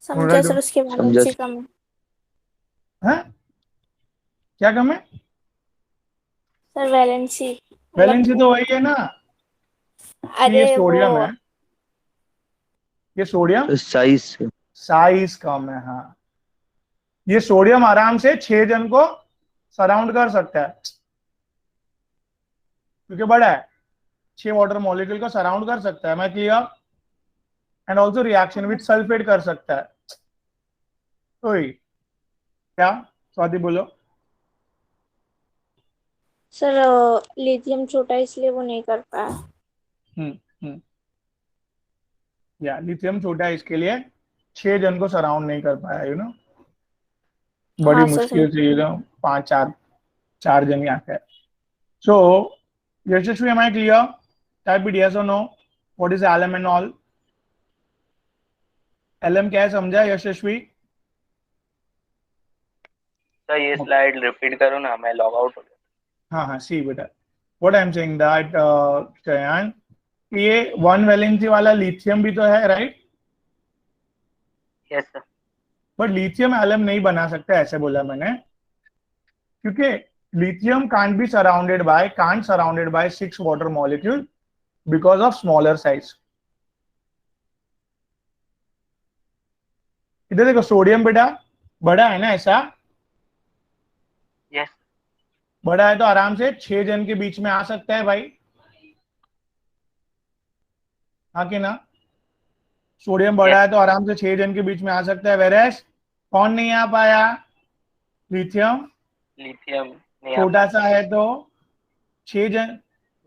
समझा sir, उसके समझा valency sir. कम है. हैं? क्या कम है? सर वैलेंसी वैलेंसी तो वही है ना. अरे ये सोडियम वो है, ये सोडियम तो साइज साइज कम है. हाँ, ये सोडियम आराम से 6 जन को सराउंड कर सकता है क्योंकि बड़ा है. 6 वाटर मॉलिक्यूल को सराउंड कर सकता है. मैं clear? And also reaction with sulphate कर सकता है. तो क्या स्वाति बोलो? सर लिथियम छोटा है इसलिए वो नहीं कर पाया. या लिथियम छोटा है इसके लिए 6 जन को सराउंड नहीं कर पाया. बड़ी हाँ, सर, मुश्किल से 4 जन ही आते हैं. So Yashasvi, am I clear? Type it yes और no. What is alum and all? Alum क्या है समझा यशस्वी? सर ये स्लाइड रिपीट करो ना, मैं लॉग आउट हो गया. हाँ, सी बेटा, what I am saying that Kayan, ये वन वैलेंसी वाला लिथियम भी तो है, right? Yes sir. But lithium alum नहीं बना सकता, ऐसे बोला मैंने, क्योंकि lithium can't surrounded by 6 water molecule because of smaller size. इधर देखो, सोडियम बेटा बड़ा है ना, ऐसा यस. बड़ा है तो आराम से 6 जन के बीच में आ सकता है भाई. हाँ कि ना? सोडियम बड़ा है तो आराम से 6 जन के बीच में आ सकता है. वेरेस कौन नहीं आ पाया? लिथियम नहीं आ छोटा सा है तो 6 जन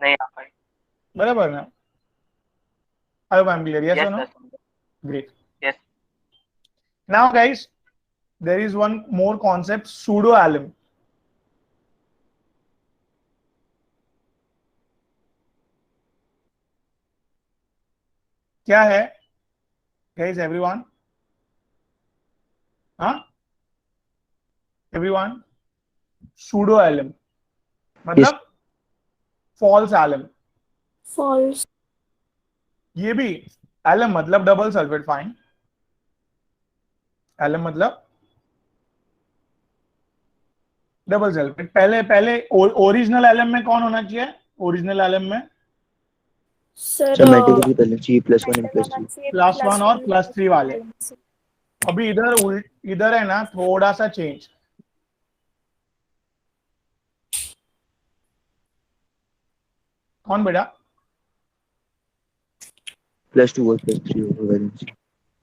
नहीं आ पाए. बराबर ना? I hope I am clear. Yes और no? Sir. Great. Yes. Now guys, there is one more concept, pseudo-alum. क्या है guys, everyone? हाँ, everyone? Pseudo-alum मतलब false alum. फॉल्स. ये भी alum मतलब डबल सल्फेट. फाइन, एलम मतलब डबल सल्फेट. पहले ओरिजिनल एलम में कौन होना चाहिए? ओरिजिनल एलम में सर सर मेटल की बैलेंस +1 and +3 +1 और +3 वाले. अभी इधर है ना थोड़ा सा चेंज. कौन बेटा? +2 और +3 होगा बैलेंस.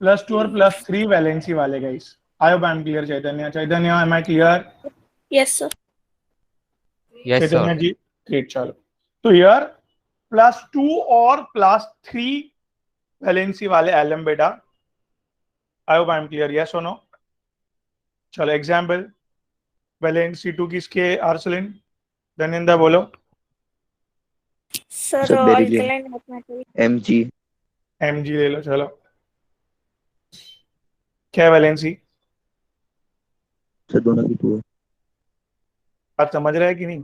+2 और +3 वैलेंसी वाले guys. I hope I am clear. Chaitanya am I clear? Yes sir. Yes, Chaitanya sir. जी, ग्रेट. चलो, तो हियर +2 और +3 वैलेंसी वाले एलम बेटा. आई hope I am clear. Yes और नो? चलो एग्जाम्पल. वैलेंसी 2 किसके? आर्सलिन. धनिंदा बोलो. Sir sir beryllium alkaline metal. Mg Mg ले लो. चलो, क्या है वैलेंसी? सर दोनों की 2 है. बात समझ रहे हैं कि नहीं?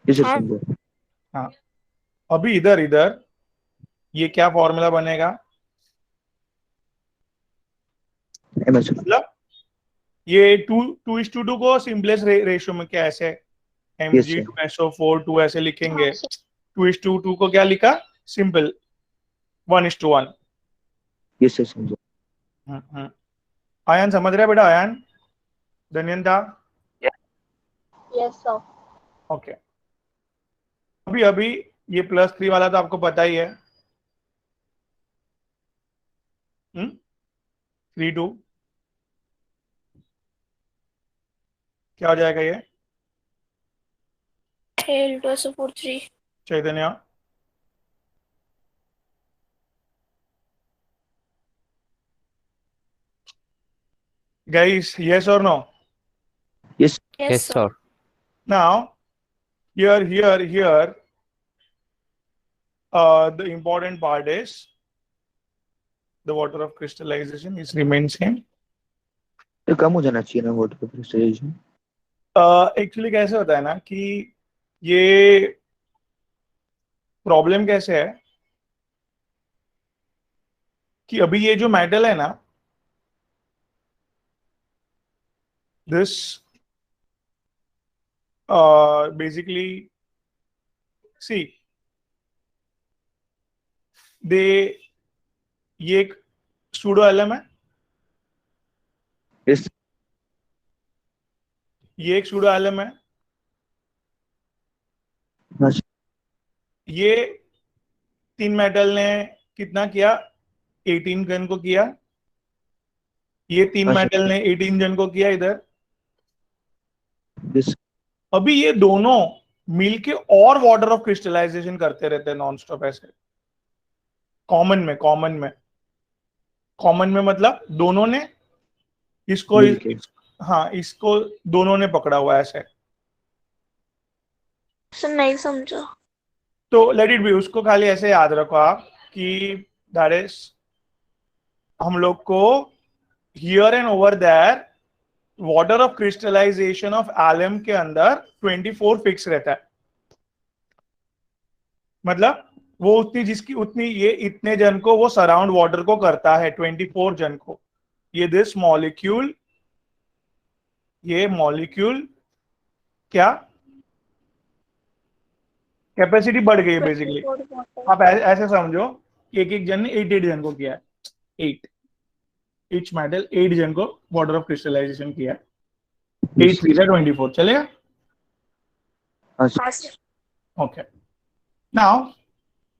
ये सर हाँ. समझा. हाँ, अभी इधर ये क्या फॉर्मूला बनेगा? MS मतलब ये 2:2 को सिंपलेस्ट रेशियो में क्या ऐसे Yes, sir. Mg2SO4 2 ऐसे लिखेंगे. 2:2 को क्या लिखा? सिंपल 1:1. ये सर समझा. आयन समझ रहे बेटा? Ayan, Dhanyanta. Yes sir. Okay, अभी ये +3 वाला तो आपको पता ही है। 3 2 क्या हो जाएगा ये? L2SO4 3. Chaitanya, guys, yes or no? Yes. Yes, sir. Now, here, the important part is the water of crystallization is remains same. तो कम हो जाना चाहिए ना वाटर क्रिस्टलाइजेशन। एक्चुअली कैसे होता है ना कि ये प्रॉब्लम कैसे है कि अभी ये जो मेटल है ना, दिस बेसिकली सी दे, ये एक सूडो एलम है, यस। ये एक सूडो एलम है, हाँ सर। ये 3 मेटल ने कितना किया? 18 जन को किया। ये 3 अच्छा। मेटल ने 18 जन को किया इधर। यस। अभी ये दोनों मिलके और वाटर ऑफ क्रिस्टलाइजेशन करते रहते हैं नॉन स्टॉप ऐसे। कॉमन में मतलब दोनों ने इसको मिलके। हाँ, इसको दोनों ने पकड़ा हुआ है ऐसे। सर नहीं समझा। तो लेट इट बी, उसको खाली ऐसे याद रखो आप कि दैट इज, हम लोग को here and over there water of crystallisation of alum के अंदर 24 फिक्स रहता है। मतलब वो उतनी जिसकी उतनी ये इतने जन को वो सराउंड वाटर को करता है, 24 जन को। ये दिस मॉलिक्यूल, ये मॉलिक्यूल क्या कैपेसिटी बढ़ गई है बेसिकली। आप ऐसे समझो कि एक एक जन ने 8 जन को किया है, 8 ईच मेटल 8 जन को वाटर ऑफ क्रिस्टलाइजेशन किया है। 8 3 24 चलेगा? हाँ सर। ओके, नाउ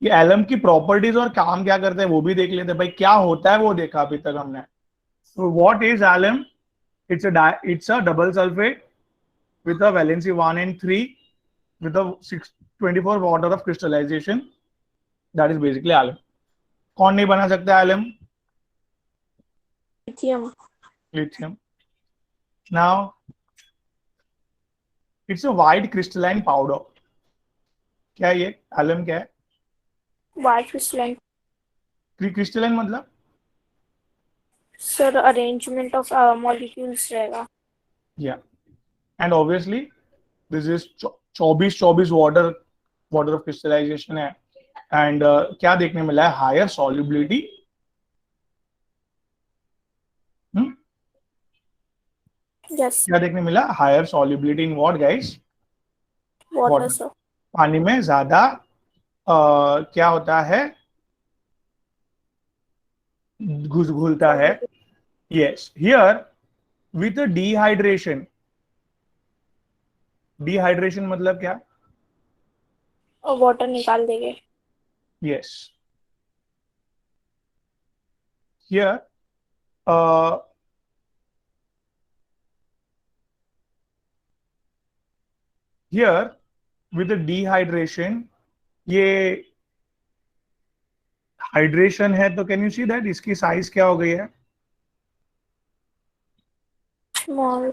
ये एलम की प्रॉपर्टीज और काम क्या करते हैं वो भी देख लेते हैं। भाई क्या होता है वो देखा अभी तक हमने। तो what is alum? It's a double sulphate with a valency 1 and 3 with a 24 water of crystallization. That is basically alum. कौन नहीं बना सकता alum? Lithium. Now it's a white crystalline powder. क्या ये alum क्या है? White crystalline. Crystalline मतलब? Sir, arrangement of molecules रहेगा. Yeah. And obviously this is 24 water of crystallization है। And क्या देखने मिला है? Higher solubility. Yes. क्या देखने मिला? Higher solubility in what guys? Water, sir. पानी में ज्यादा क्या होता है? घुलता है। Yes, here with dehydration. Dehydration मतलब क्या? और वाटर निकाल देंगे। Yes, here here with dehydration, ये हाइड्रेशन है तो कैन यू सी दैट इसकी साइज क्या हो गई है? Small.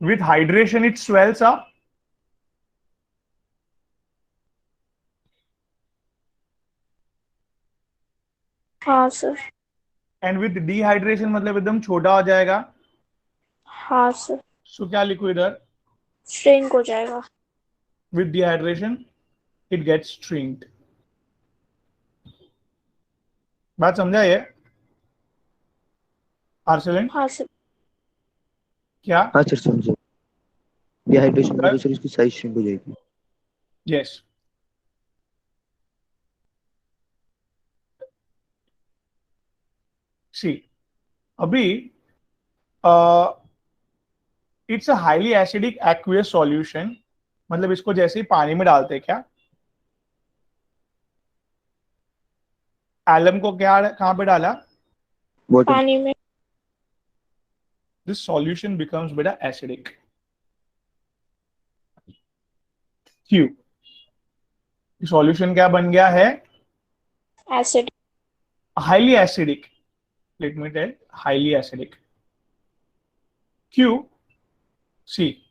With hydration it swells up. हाँ सर। And with dehydration मतलब एकदम छोटा हो जाएगा। हाँ सर। सो क्या लिखो इधर? Shrink हो जाएगा। With dehydration it gets shrinked. बात समझा ये आर्सेलन? हाँ सर। क्या? हाँ सर समझे। डिहाइड्रेशन में तो सर इसकी साइज श्रिंक हो जाएगी। यस, सी अभी it's a highly acidic aqueous solution मतलब इसको जैसे ही पानी में डालते हैं क्या, एलम को क्या कहाँ पे डाला, बॉटम। पानी में। दिस सॉल्यूशन बिकम्स बेटा एसिडिक। क्यों, सॉल्यूशन क्या बन गया है, acid. Highly acidic. Let me tell, highly acidic. क्यों, सी,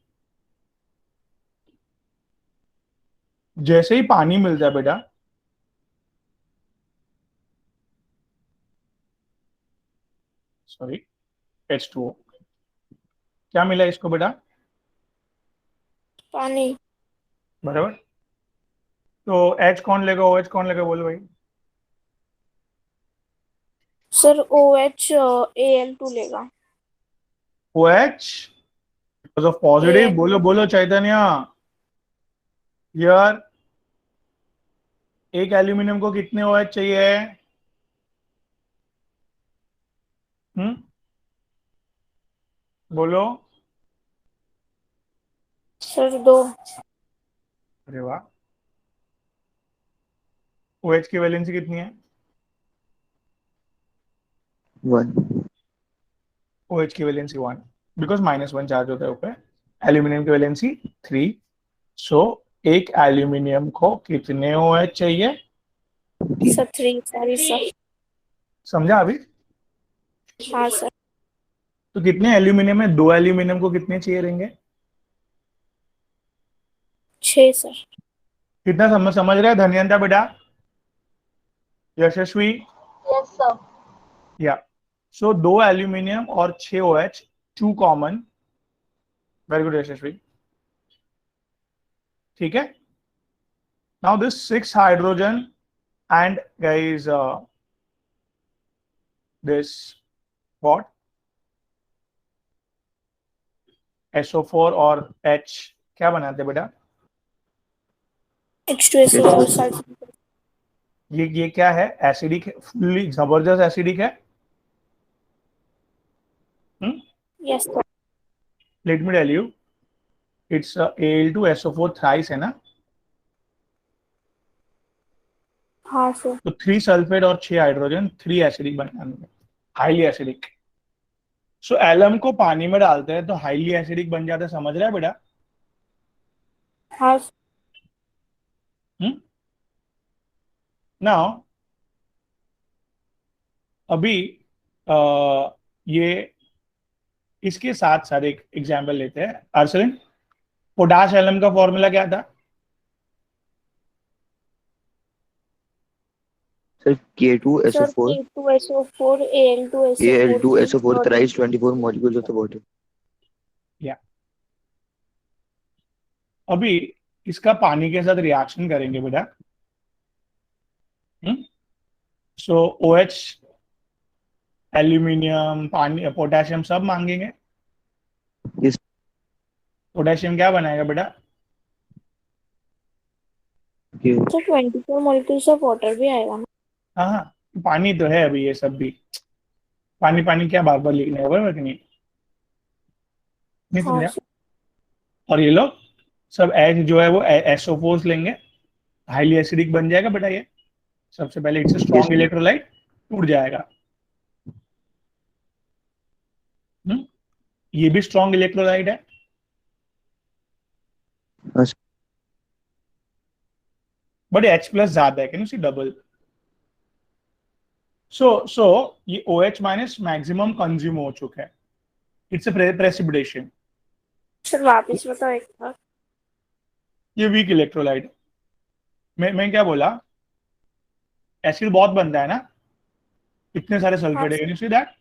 जैसे ही पानी मिलता है बेटा, सॉरी, H2O, क्या मिला इसको बेटा, पानी। बराबर। तो H कौन लेगा, OH कौन लेगा, बोलो भाई। सर OH Al2 लेगा। OH because of positive, Al। बोलो बोलो चैतन्य। यार एक एल्यूमिनियम को कितने OH चाहिए, बोलो। सर 2। अरे वाह, OH की वैलेंसी कितनी है, 1। OH की वैलेंसी 1, बिकॉज -1 चार्ज होता है ऊपर। एल्यूमिनियम की वैलेंसी 3। सो एक एल्यूमिनियम को कितने OH चाहिए, सर 3। Sorry sir. समझा अभी। हाँ सर। तो कितने एल्यूमिनियम है, 2 एल्यूमिनियम को कितने चाहिए रहेंगे, 6 सर। कितना समझ रहे हैं धन्यंता बेटा, यशस्वी। Yes, sir. या सो 2 एल्यूमिनियम और 6 OH, 2 कॉमन। वेरी गुड यशस्वी, ठीक है। Now this 6 hydrogen and guys this what, SO4 और H क्या बनाते हैं बेटा, H2SO4 सल्फर। ये क्या है, एसिडिक है, फुल्ली जबरदस्त एसिडिक है। Yes sir. Let me tell you, it's Al2SO4 thrice है ना, हाँ सर। तो 3 सल्फेट और 6 हाइड्रोजन, 3 एसिडिक बनाने, हाईली एसिडिक। सो एलम को पानी में डालते हैं तो हाईली एसिडिक बन जाता है, समझ रहा है बेटा। हाँ नाउ अभी ये इसके साथ साथ एक एग्जांपल लेते हैं, अर्सलिन। पोटाश एलम का फॉर्मूला क्या था, sir sir K2SO4 K2SO4 Al2SO4 Al2SO4 thrice 24 molecules of the water. या अभी इसका पानी के साथ रिएक्शन करेंगे बेटा, सो OH, एल्यूमिनियम, पानी, पोटेशियम सब मांगेंगे। Yes. पोटेशियम क्या बनाएगा बेटा, Okay. Sir 24 molecules of water भी आएगा ना। हाँ हाँ, पानी तो है अभी, ये सब भी पानी पानी क्या बार बार लिखने है, बराबर कि नहीं, नहीं हाँ समझा। सर। और ये लोग सब H जो है वो SO4 लेंगे, हाईली एसिडिक बन जाएगा बेटा। ये सबसे पहले इट्स स्ट्रॉन्ग Yes. इलेक्ट्रोलाइट, टूट जाएगा। ये भी स्ट्रॉन्ग इलेक्ट्रोलाइट है, हाँ सर। बट H+ ज्यादा है, कैन यू सी डबल। सो ये OH माइनस मैक्सिमम कंज्यूम हो चुका है, इट्स अ प्रेसिपिटेशन। सर वापस बताओ एक बार। ये वीक इलेक्ट्रोलाइट है। मैं क्या बोला, एसिड बहुत बनता है ना, इतने सारे हाँ सल्फेट है, sir. Can you see that.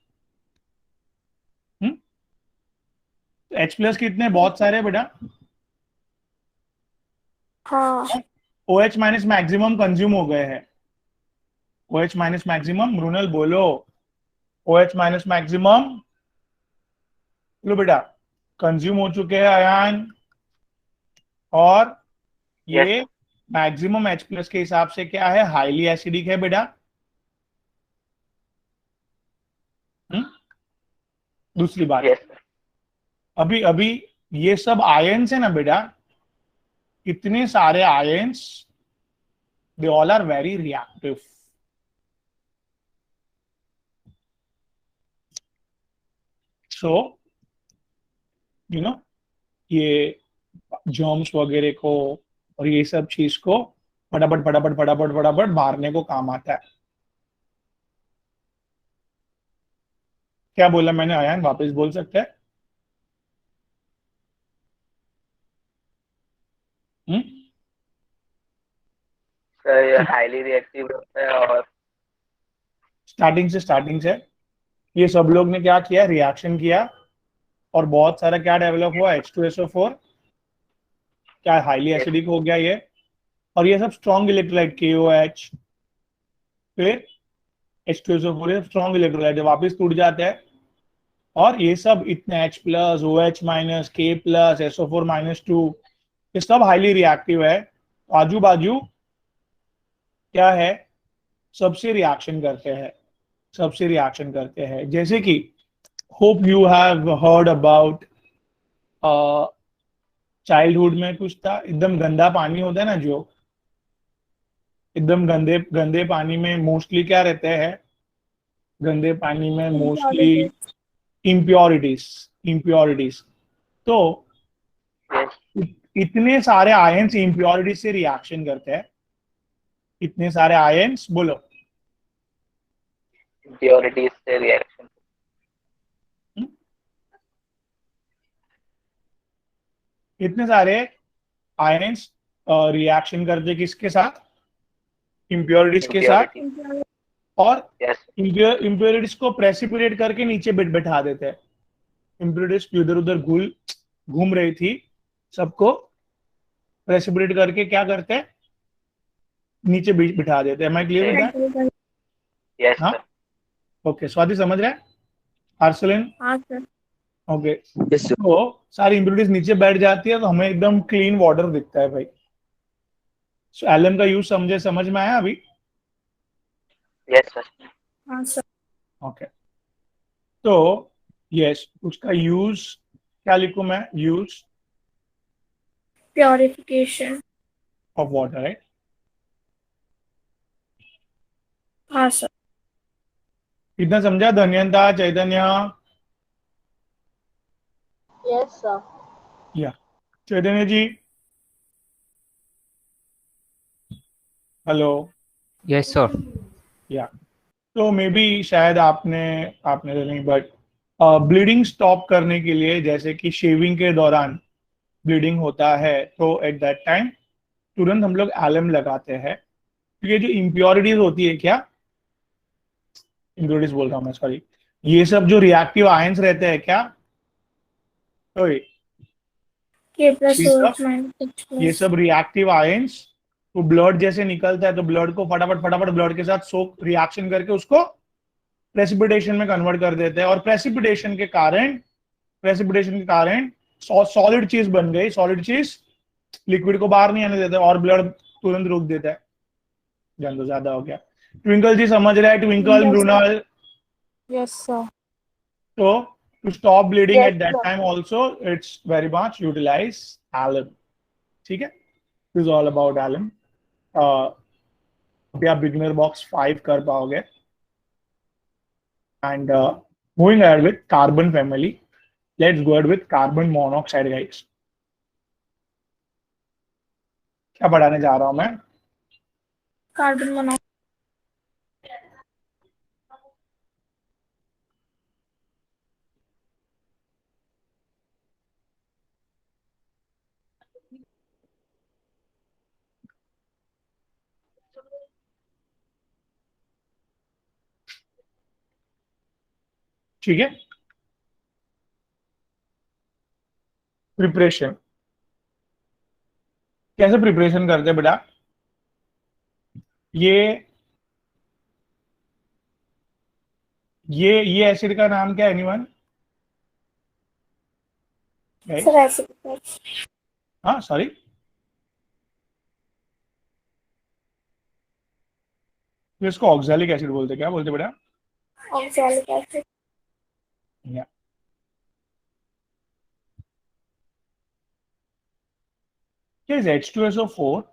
H+ कितने, बहुत सारे बेटा। हाँ OH माइनस मैक्सिमम कंज्यूम हो गए हैं, OH माइनस मैक्सिमम, मृणाल बोलो, OH माइनस मैक्सिमम, लो बेटा, कंज्यूम हो चुके हैं आयन। और ये मैक्सिमम H+ के हिसाब से क्या है, हाईली एसिडिक है बेटा। दूसरी बात, यस अभी अभी ये सब आयन्स है ना बेटा, इतने सारे ions, they all are very reactive. So you know ये जर्म्स वगैरह को और ये सब चीज को फटाफट फटाफट फटाफट फटाफट मारने को काम आता है. क्या बोला मैंने आयान, वापस बोल सकते हैं? हम्म? सर ये हाईली रिएक्टिव होता है और स्टार्टिंग से ये सब लोग ने क्या किया, रिएक्शन किया और बहुत सारा क्या डेवलप हुआ, H2SO4, क्या हाईली एसिडिक हो गया ये. और ये सब स्ट्रॉन्ग इलेक्ट्रोलाइट KOH, फिर H2SO4 ये स्ट्रॉन्ग इलेक्ट्रोलाइट वापस टूट जाते हैं. और ये सब इतने H plus, OH minus, K plus, SO4 minus 2, ये सब हाईली रिएक्टिव है. आजू बाजू क्या है, सबसे रिएक्शन करते हैं, सबसे रिएक्शन करते हैं. जैसे कि hope you have heard about childhood में कुछ था, एकदम गंदा पानी होता है ना, जो एकदम गंदे गंदे पानी में मोस्टली क्या रहते हैं, गंदे पानी में मोस्टली इम्प्योरिटीज. इम्प्योरिटीज तो इतने सारे आयंस इम्प्योरिटीज से रिएक्शन करते हैं. इतने सारे आयंस, बोलो. इम्प्योरिटीज से रिएक्शन. इतने सारे आयंस रिएक्शन करते किसके साथ, इम्प्योरिटीज के साथ. और यस इम्प्योरिटीज को प्रेसिपिटेट करके नीचे बैठा देते हैं. इम्प्योरिटीज इधर उधर घूम रही थी, सबको प्रेसिपिटेट करके क्या करते हैं, नीचे बिठा देते हैं. मैं क्लियर विद दैट? यस हाँ, सर. ओके. स्वाति समझ रहे हैं? आर्सलिन? हाँ सर. ओके. Yes sir. तो सारी इम्प्योरिटीज नीचे बैठ जाती है तो हमें एकदम क्लीन वाटर दिखता है भाई. सो एलएम का यूज समझ में आया अभी? Yes sir. हाँ सर. ओके. तो यस, उसका यूज क्या लिखूं मैं, use purification. Of water, right? हाँ सर. इतना समझा धन्यंता, चैतन्य? Yes, sir. या Chaitanya ji, hello? Yes, sir. या तो मे बी शायद आपने आपने तो नहीं, बट ब्लीडिंग स्टॉप करने के लिए, जैसे कि शेविंग के दौरान ब्लीडिंग होता है तो एट दैट टाइम तुरंत हम लोग एलएम लगाते हैं. क्योंकि जो इम्प्योरिटीज होती है, क्या इम्प्योरिटीज बोल रहा हूँ मैं, सॉरी, ये सब जो रिएक्टिव आयंस रहते हैं क्या, तो K plus ये सब OH minus H ये plus. सब रिएक्टिव आयंस तो ब्लड जैसे निकलता है तो ब्लड को फटाफट फटाफट ब्लड के साथ सोक रिएक्शन करके उसको प्रेसिपिटेशन में कन्वर्ट कर देते हैं. और प्रेसिपिटेशन के कारण सॉलिड चीज बन गई. सॉलिड चीज लिक्विड को बाहर नहीं आने देते और ब्लड तुरंत रोक देता है. जान दो, ज्यादा हो गया. ट्विंकल जी समझ रहे हैं? Twinkle, Yes, Mrunal? Yes, sir. तो to stop bleeding Yes, at that sir. time also, it's very much utilize alum. ठीक है? This is all about alum. अभी आप बिगिनर बॉक्स 5 कर पाओगे. And moving ahead with carbon family, let's go ahead with carbon monoxide, guys. क्या पढ़ाने जा रहा हूं मैं? Carbon monoxide. ठीक है. प्रिपरेशन कैसे प्रिपरेशन करते हैं बेटा? ये एसिड का नाम क्या है, एनीवन? Sir, acid test. हाँ, सॉरी, इसको ऑक्सैलिक एसिड बोलते हैं. क्या बोलते हैं बेटा? Oxalic acid. या Here is H2SO4.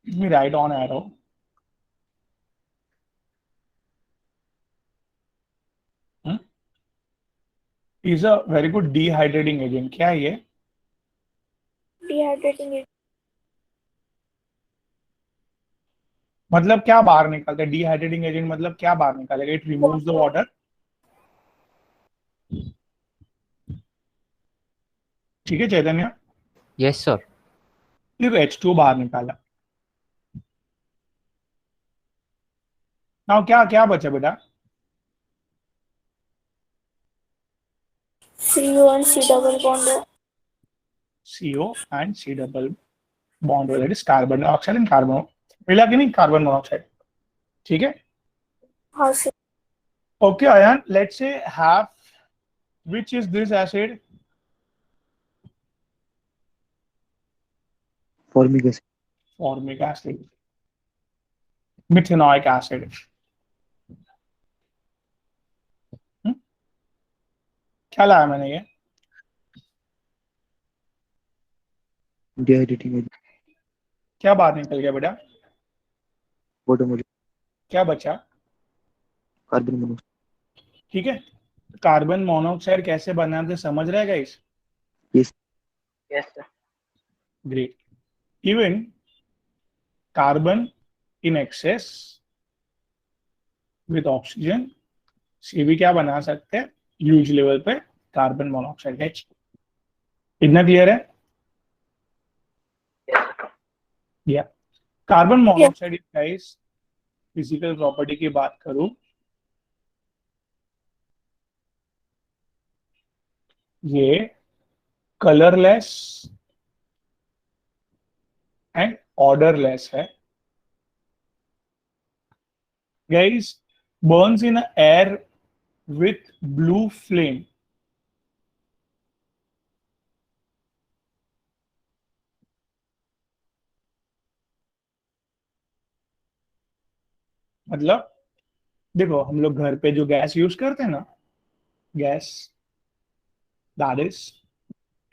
Let me write on arrow. Is a very good dehydrating agent. क्या है ये? Dehydrating it. मतलब क्या बाहर निकालता है? डिहाइड्रेटिंग एजेंट मतलब क्या बाहर निकालेगा? It removes the water. ठीक है चैतन्य, Yes, sir. सिर्फ H2 बाहर निकाला. नाउ क्या क्या बचा बेटा? CO and C double bond. CO and C double bond, that is carbon dioxide and carbon, मिला कि नहीं? Carbon monoxide. ठीक है. हाँ sir. Okay, Ayan, let's say half, which is this acid? Formic acid. Formic acid. Methanoic acid. क्या लाया मैंने ये? Dehydrating agent. क्या बाहर निकल गया बेटा? Water molecule. क्या बचा? Carbon monoxide. ठीक है. कार्बन मोनोऑक्साइड कैसे बनाते समझ रहे guys? Yes. Yes, sir. Great. Even carbon in excess with oxygen से भी क्या बना सकते हैं? ह्यूज लेवल पे कार्बन मोनोऑक्साइड H. इतना क्लियर है? या carbon monoxide guys physical property की बात करूं, ये कलरलेस एंड ऑर्डरलेस है. Guys burns in air with blue flame. मतलब देखो हम लोग घर पे जो गैस यूज करते हैं ना, gas that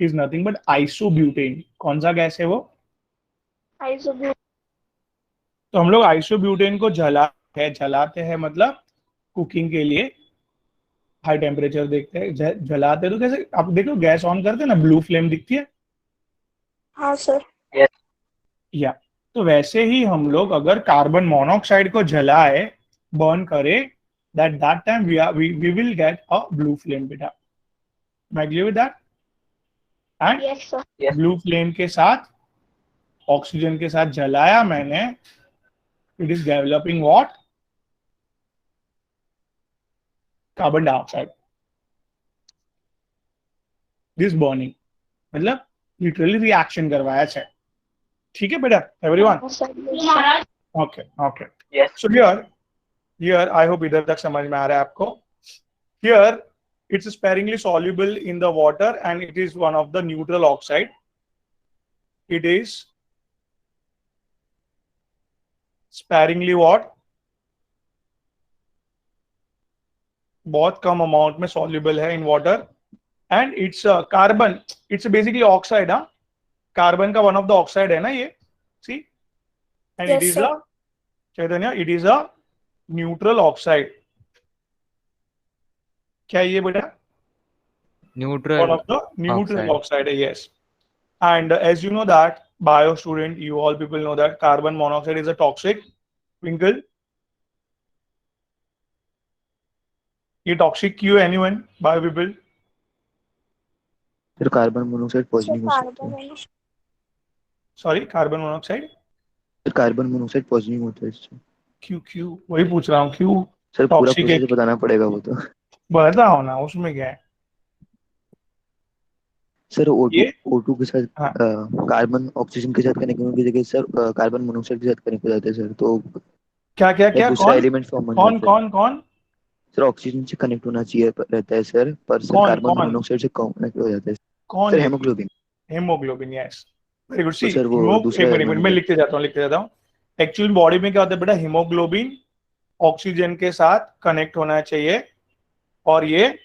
is nothing but isobutane. कौन सा गैस है वो? Isobutane. तो हम लोग आइसोब्यूटेन को जलाते हैं मतलब कुकिंग के लिए हाई टेम्परेचर देखते हैं, जलाते हैं. तो कैसे आप देखो गैस ऑन करते हैं ना, ब्लू फ्लेम दिखती है. हाँ sir. या तो वैसे ही हम लोग अगर कार्बन मोनोऑक्साइड को जलाए, बर्न करे, that time we will get a blue flame बेटा. मैं agree with that. And Yes sir. Yes. Blue flame के साथ ऑक्सीजन के साथ जलाया मैंने, it is developing what? Carbon dioxide. This burning मतलब लिटरली रिएक्शन करवाया है. ठीक है बेटा एवरीवन? हाँ sir. Okay okay. Yes. So here I hope इधर तक समझ में आ रहा है आपको. Here it's sparingly soluble in the water and it is one of the neutral oxide. It is sparingly what? बहुत कम अमाउंट में soluble है in water and it's carbon. It's basically oxide. हाँ, कार्बन का one of the oxide है ना ये. See, and Yes, it is sir. a Chaitanya, it is a neutral oxide. क्या ये बेटा? Neutral. One of the neutral oxide, yes. And as you know that, bio student, you all people know that carbon monoxide is a toxic. Twinkle, ये toxic क्यों है anyone? Bio people? फिर carbon monoxide poisoning हो सकता है. Carbon. Sorry, carbon monoxide? फिर carbon monoxide poisoning होता है इससे. क्यों वही पूछ रहा हूँ, क्यों सर पूरा toxic है? प्रोसेस बताना पड़ेगा वो तो. बताओ ना, उसमें क्या है? सर ये O2 के साथ हाँ. कार्बन ऑक्सीजन के साथ कनेक्ट होने की जगह सर कार्बन मोनोऑक्साइड के साथ कनेक्ट हो जाते हैं सर. तो क्या क्या क्या दूसरा कौन एलिमेंट फॉर्म बन कौन जाता है. कौन कौन सर ऑक्सीजन से कनेक्ट होना चाहिए रहता है सर, पर सर कौन कार्बन कौन मोनोऑक्साइड से कनेक्ट हो जाता है. कौन सर है? Haemoglobin. Haemoglobin, yes. Very good. तो सी सर वो दूसरा एक मिनट मैं लिखते जाता हूँ. एक्चुअली बॉडी में क्या होता है बेटा? हीमोग्लोबिन ऑक्सीजन के साथ कनेक्ट होना चाहिए और ये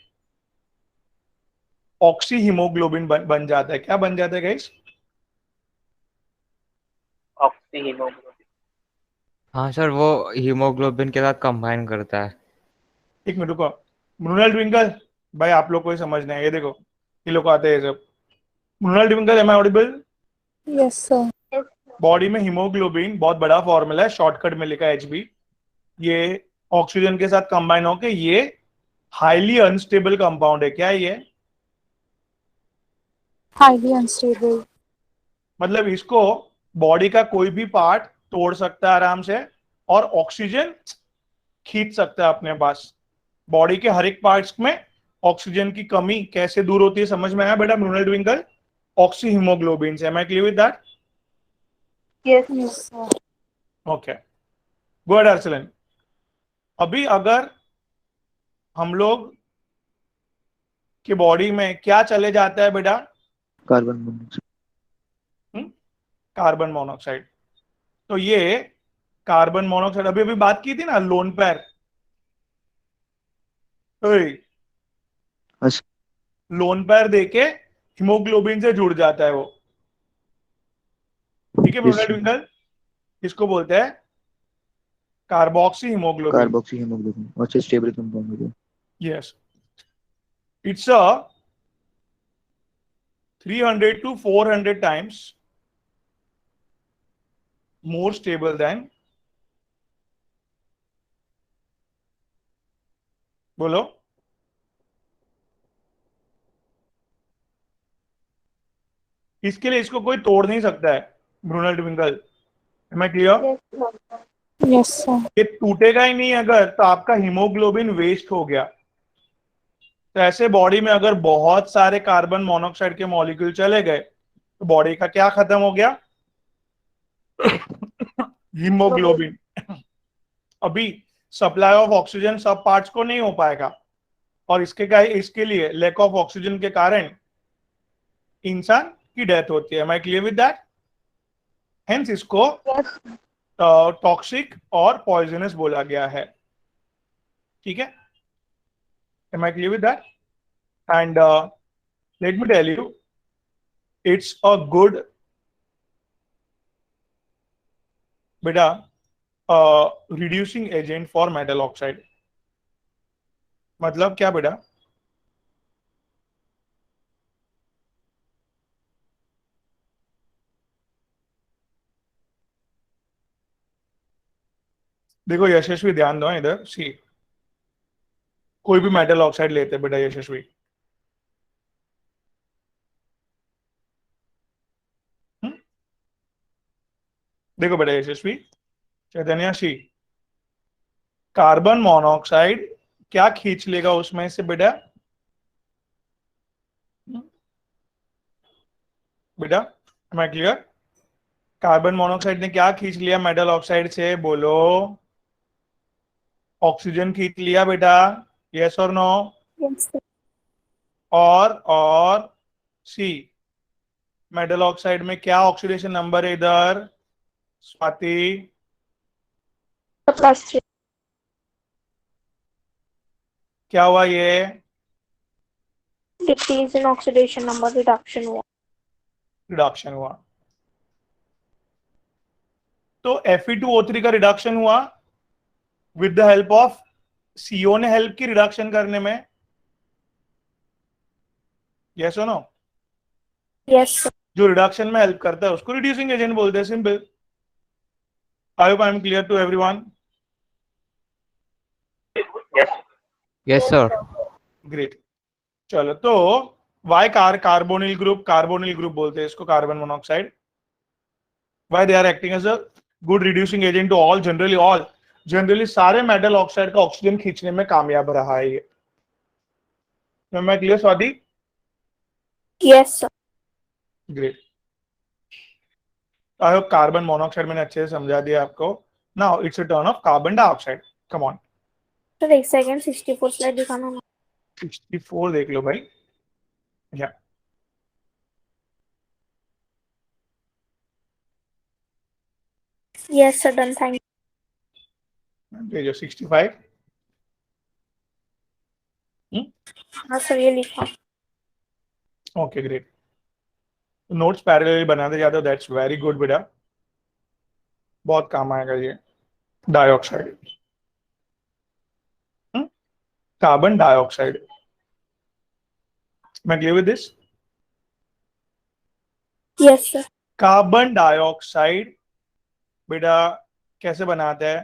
ऑक्सी हीमोग्लोबिन बन जाता है. क्या बन जाता है गाइस? Oxy haemoglobin. हाँ सर, वो हीमोग्लोबिन के साथ कंबाइन करता है। एक मिनट रुको, मृणाल ट्विंकल भाई, आप लोग को ही समझना है, ये देखो ये लोग आते हैं सब। Mrunal Twinkle, am I audible? Yes, sir. Body में हीमोग्लोबिन बहुत बड़ा फॉर्मूला है, शॉर्टकट में लिखा है एचबी। ये ऑक्सीजन के साथ कंबाइन होके ये हाईली अनस्टेबल कंपाउंड है। क्या है ये? Highly unstable. मतलब इसको बॉडी का कोई भी पार्ट तोड़ सकता है आराम से, और ऑक्सीजन खींच सकता है अपने पास। बॉडी के हर एक पार्ट्स में ऑक्सीजन की कमी कैसे दूर होती है, समझ में आया बेटा मृणाल ट्विंकल? ऑक्सी हीमोग्लोबिन से। Am I clear with that? Yes, sir. Okay, good Arsalan. अभी अगर हम लोग की बॉडी में क्या चले जाता है बेटा? Carbon monoxide. Carbon monoxide. तो ये कार्बन मोनोऑक्साइड अभी अभी बात की थी ना, लोन पेयर। अच्छा, लोन पेयर देके हीमोग्लोबिन से जुड़ जाता है वो। ठीक है yes, मृणाल sir. ट्विंकल? इसको बोलते हैं कार्बोक्सी हीमोग्लोबिन। Carboxy haemoglobin. अच्छा, स्टेबल कंपाउंड हो गया। Yes, it's a 300 to 400 times more stable than, बोलो, इसके लिए इसको कोई तोड़ नहीं सकता है Mrunal Twinkle. Am I clear? Yes, sir. ये टूटेगा ही नहीं अगर, तो आपका हीमोग्लोबिन वेस्ट हो गया। तो ऐसे बॉडी में अगर बहुत सारे कार्बन मोनोऑक्साइड के मॉलिक्यूल चले गए तो बॉडी का क्या खत्म हो गया? हीमोग्लोबिन। अभी सप्लाई ऑफ ऑक्सीजन सब पार्ट्स को नहीं हो पाएगा, और इसके लिए लैक ऑफ ऑक्सीजन के कारण इंसान की डेथ होती है। Am I clear with that? Hence इसको टॉक्सिक और पॉइजनस बोला गया है। ठीक है, am I clear with that? And let me tell you, it's a good बेटा reducing agent for metal oxide. मतलब क्या बेटा? देखो यशस्वी, ध्यान दो इधर। सी, कोई भी मेटल ऑक्साइड लेते बेटा यशस्वी, देखो बेटा यशस्वी, चैतन्य, सी, कार्बन मोनोऑक्साइड क्या खींच लेगा उसमें से बेटा? बेटा मैं क्लियर? कार्बन मोनोऑक्साइड ने क्या खींच लिया मेटल ऑक्साइड से, बोलो? ऑक्सीजन खींच लिया बेटा, यस और नो? Yes, sir. और सी, मेटल ऑक्साइड में क्या ऑक्सीडेशन नंबर है इधर स्वाति? +3. क्या हुआ ये? Decrease in oxidation number, reduction हुआ. रिडक्शन हुआ। तो Fe2O3 का रिडक्शन हुआ with the help of CO ने हेल्प की रिडक्शन करने में, यस और नो? Yes, sir. जो रिडक्शन में हेल्प करता है उसको रिड्यूसिंग एजेंट बोलते हैं, simple. I hope I am clear to everyone? Yes. Yes sir. Great. चलो, तो वाई कार्बोनिल ग्रुप बोलते हैं इसको, carbon monoxide. Why they are acting as a good reducing agent to generally सारे मेटल ऑक्साइड का oxygen खींचने में कामयाब रहा है ये। मैं clear Swati? Yes, sir. Great. I hope carbon monoxide मैंने अच्छे से समझा दिया आपको। Now it's a turn off carbon dioxide. Come on, sir एक सेकंड, 64 स्लाइड दिखाना ना. 64 देख लो भाई। या Yes, sir. Done. Thank you. भेजो 65। हाँ सर, ये लिखा. Okay great. नोट्स पैरेलली बनाते जाते हो, दैट्स वेरी गुड बेटा। बहुत काम आएगा ये डाइऑक्साइड, कार्बन डाइऑक्साइड। मैं clear with this? Yes sir. Carbon dioxide बेटा कैसे बनाते हैं?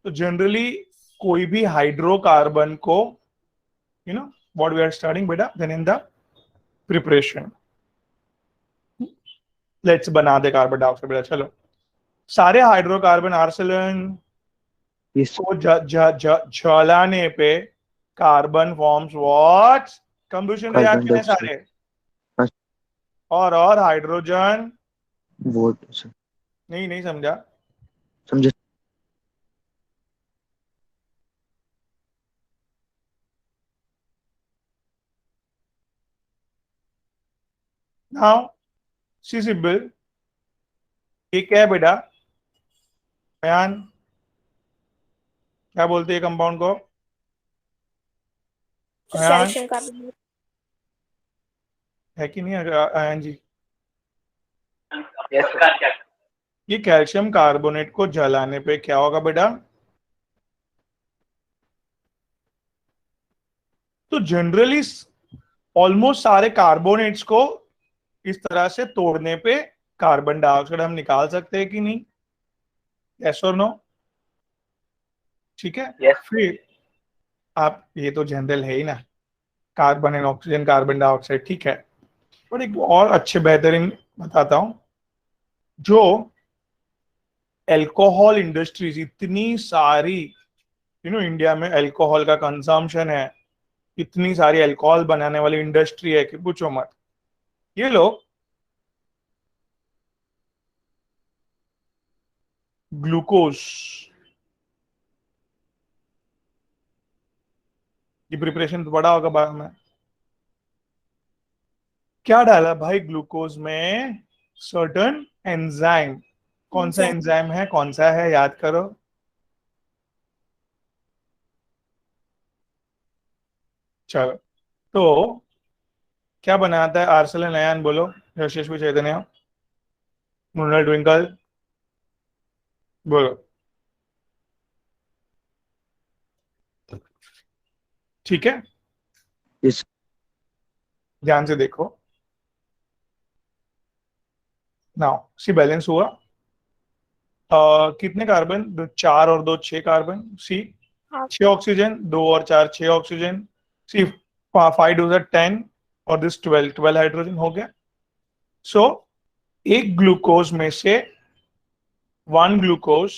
तो जनरली कोई भी हाइड्रोकार्बन को you know what we are starting बेटा, then in the preparation let's बना दे कार्बन डाइऑक्साइड बेटा। चलो, सारे हाइड्रोकार्बन आर्सेलन Yes. को जलाने पे carbon forms what? Combustion Carbon reaction है dioxide. सारे। हाँ. और हाइड्रोजन वो सर नहीं समझा? समझे. नाउ सी सिंपल, ये क्या है बेटा? बयान क्या बोलते हैं कंपाउंड को? Ayan calcium carbonate. है कि नहीं अयान जी? Yes sir. ये कैल्शियम कार्बोनेट को जलाने पे क्या होगा बेटा? तो जनरली ऑलमोस्ट सारे कार्बोनेट्स को इस तरह से तोड़ने पे कार्बन डाइऑक्साइड हम निकाल सकते हैं कि नहीं? यस और नो? ठीक है। Yes. फिर आप, ये तो जनरल है ही ना, carbon and oxygen, carbon dioxide, ठीक है। और एक और अच्छे बेहतरीन बताता हूं, जो अल्कोहल इंडस्ट्रीज इतनी सारी इंडिया में अल्कोहल का कंजम्पशन है, इतनी सारी अल्कोहल बनाने वाली इंडस्ट्री है कि पूछो मत। ये लोग ग्लूकोज की प्रिपरेशन तो बड़ा होगा बाद में। क्या डाला भाई ग्लूकोज में? Certain enzyme. कौन सा एंजाइम है, कौन सा है, याद करो। चलो, तो क्या बनाता है आर्सेलन आयन? बोलो, यशस्वी चैतन्य, मृणाल ट्विंकल, बोलो। ठीक है, Yes. ध्यान से देखो। नाउ सी बैलेंस हुआ। कितने कार्बन? 4 और 2 6 कार्बन। सी हाँ 6 ऑक्सीजन, 2 और 4 6 ऑक्सीजन। सी 5 2 10 और दिस 12 हाइड्रोजन हो गया। सो एक ग्लूकोज में से 1 glucose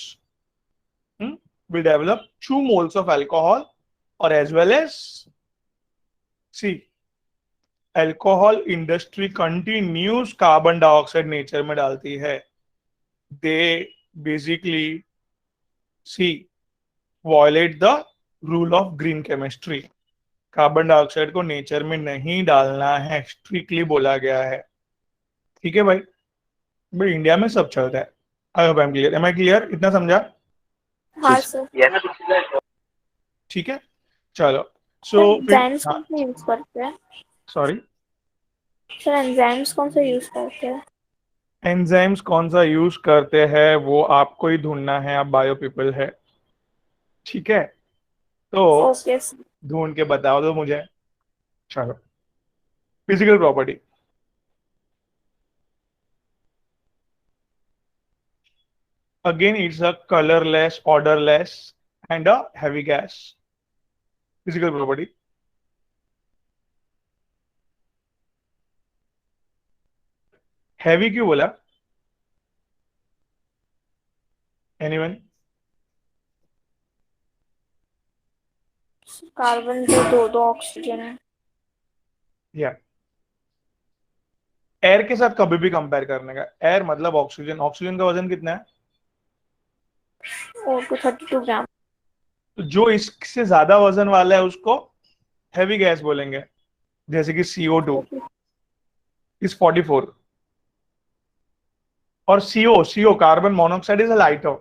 will develop 2 moles of alcohol, or as well as, see, alcohol industry continuous carbon dioxide nature में डालती है। They basically see violate the rule of green chemistry. Carbon dioxide को nature में नहीं डालना है, स्ट्रिक्टली बोला गया है। ठीक है भाई, भाई इंडिया में सब चलता है। I hope I am clear. Am I clear? इतना समझा? हाँ सर। Yes. ठीक है, चलो। सो एंजाइम्स कौन सा यूज करते हैं सॉरी, सर? एंजाइम्स कौन सा यूज करते हैं? एंजाइम्स कौन सा यूज करते हैं वो आपको ही ढूंढना है, आप बायो पीपल है। ठीक है, तो ओके सर। ढूंढ के बताओ दो मुझे। चलो, physical property. Again it's a colourless, odourless and a heavy gas. Physical property. Heavy क्यों बोला? एनीवन? कार्बन जो दो दो ऑक्सीजन है। या एयर के साथ कभी भी कंपेयर करने का। एयर मतलब ऑक्सीजन। ऑक्सीजन का वजन कितना है? और 232 ग्राम। तो जो इससे ज्यादा वजन वाला है उसको हैवी गैस बोलेंगे। जैसे कि CO2 इज 44, और CO carbon monoxide is lighter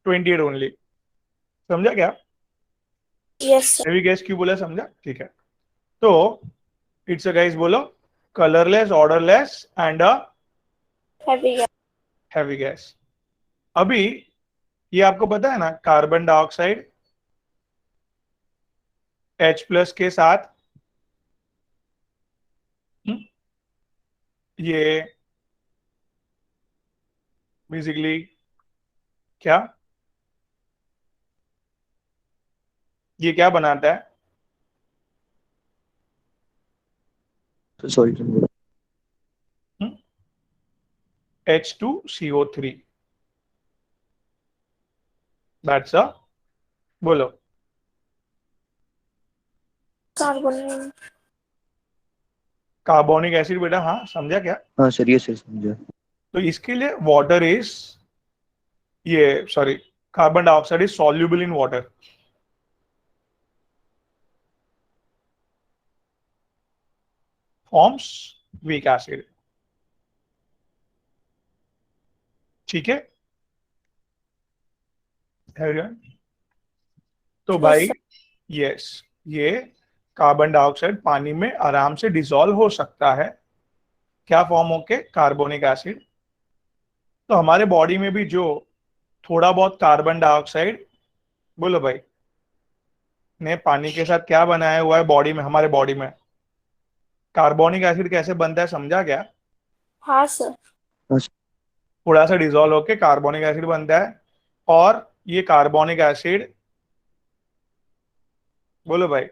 28 only. समझा क्या? Yes sir. हैवी गैस क्यों बोला, समझा? ठीक है, तो इट्स अ गाइस बोलो, colourless, odourless and a heavy gas. Heavy gas. अभी ये आपको पता है ना, कार्बन डाइऑक्साइड H+ के साथ ये बेसिकली क्या, ये क्या बनाता है? Sorry sir. H2CO3, that's a, बोलो। कार्बन कार्बोनिक एसिड बेटा, हाँ समझा क्या? हाँ सर, ये सर समझा। तो इसके लिए वाटर इज, ये sorry, carbon dioxide is soluble in water, forms weak acid. ठीक है everyone? तो भाई यस, ये कार्बन डाइऑक्साइड पानी में आराम से डिसॉल्व हो सकता है, क्या फॉर्म होके, कार्बोनिक एसिड। तो हमारे बॉडी में भी जो थोड़ा बहुत कार्बन डाइऑक्साइड, बोलो भाई, ने पानी के साथ क्या बनाया हुआ है बॉडी में, हमारे बॉडी में कार्बोनिक एसिड कैसे बनता है, समझा क्या? हाँ सर। हाँ सर। थोड़ा सा डिसॉल्व होके कार्बोनिक एसिड बनता है, और ये कार्बोनिक एसिड, बोलो भाई,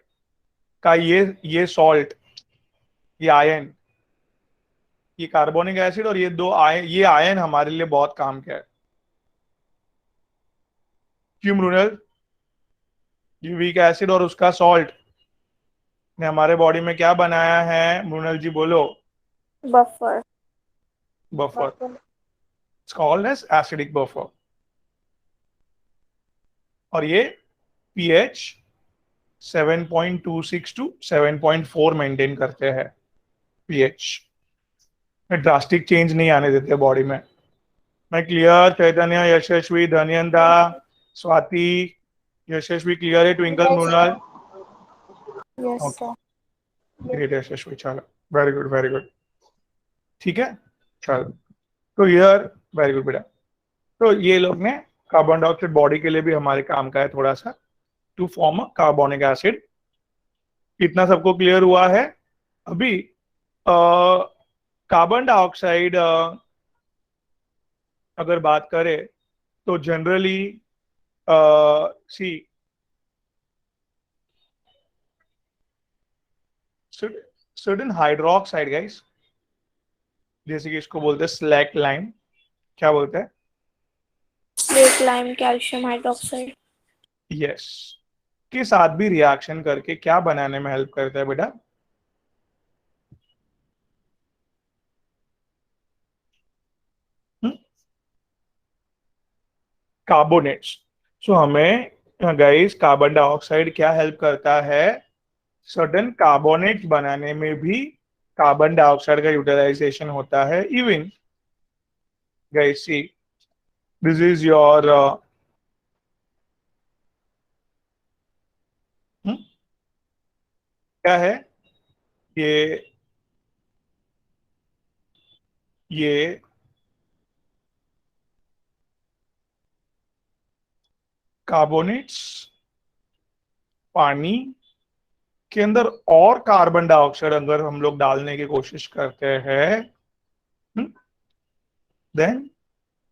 का ये सॉल्ट, ये आयन, ये कार्बोनिक एसिड और ये दो आयन, ये आयन हमारे लिए बहुत काम का है। क्यों मृणाल? ये वीक एसिड और उसका सॉल्ट ने हमारे बॉडी में क्या बनाया है मृणाल जी, बोलो? Buffer. Buffer, it's called as acidic buffer. और ये पीएच 7.26 टू 7.4 मेंटेन करते हैं, पीएच में ड्रास्टिक चेंज नहीं आने देते बॉडी में। मैं क्लियर? चैतन्य, यशस्वी, धन्यंता, स्वाति, यशस्वी क्लियर है? Twinkle, Mrinal? Yes, okay, sir. Great Yashasvi, चलो वेरी गुड वेरी गुड। ठीक है, चलो, तो यार वेरी गुड बेटा। तो ये लोग ने कार्बन डाइऑक्साइड बॉडी के लिए भी हमारे काम का है थोड़ा सा, to form a carbonic acid. इतना सबको क्लियर हुआ है? अभी कार्बन डाइऑक्साइड अगर बात करें तो generally C certain hydroxide guys, जैसे कि इसको बोलते हैं स्लैक लाइम, क्या बोलते हैं? Slate lime calcium hydroxide. Yes, के साथ भी रिएक्शन करके क्या बनाने में हेल्प करता है बेटा? कार्बोनेट्स। सो हमें गाइस कार्बन डाइऑक्साइड क्या हेल्प करता है? सर्टेन कार्बोनेट बनाने में भी कार्बन डाइऑक्साइड का यूटिलाइजेशन होता है। Even guys see, this is your क्या है ये, ये कार्बोनेट्स पानी के अंदर और कार्बन डाइऑक्साइड अगर हम लोग डालने की कोशिश करते हैं, then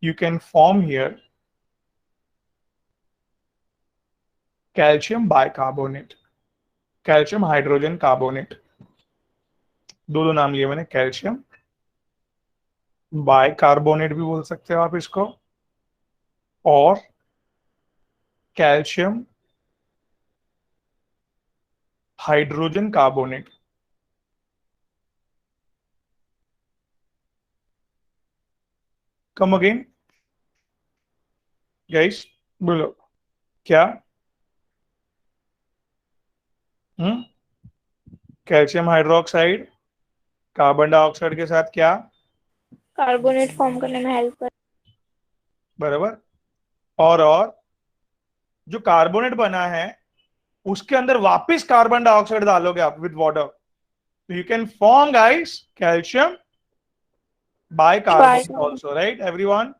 you can form here calcium bicarbonate, calcium hydrogen carbonate. दो दो नाम लिए मैंने, कैल्शियम बाइकार्बोनेट भी बोल सकते हो आप इसको, और calcium hydrogen carbonate. Come again guys, बोलो क्या? कैल्शियम हाइड्रोक्साइड कार्बन डाइऑक्साइड के साथ क्या, कार्बोनेट फॉर्म करने में हेल्प कर। बराबर। और जो कार्बोनेट बना है उसके अंदर वापस कार्बन डाइऑक्साइड डालोगे आप विद वाटर, तो you can form guys calcium bicarbonate also, right everyone?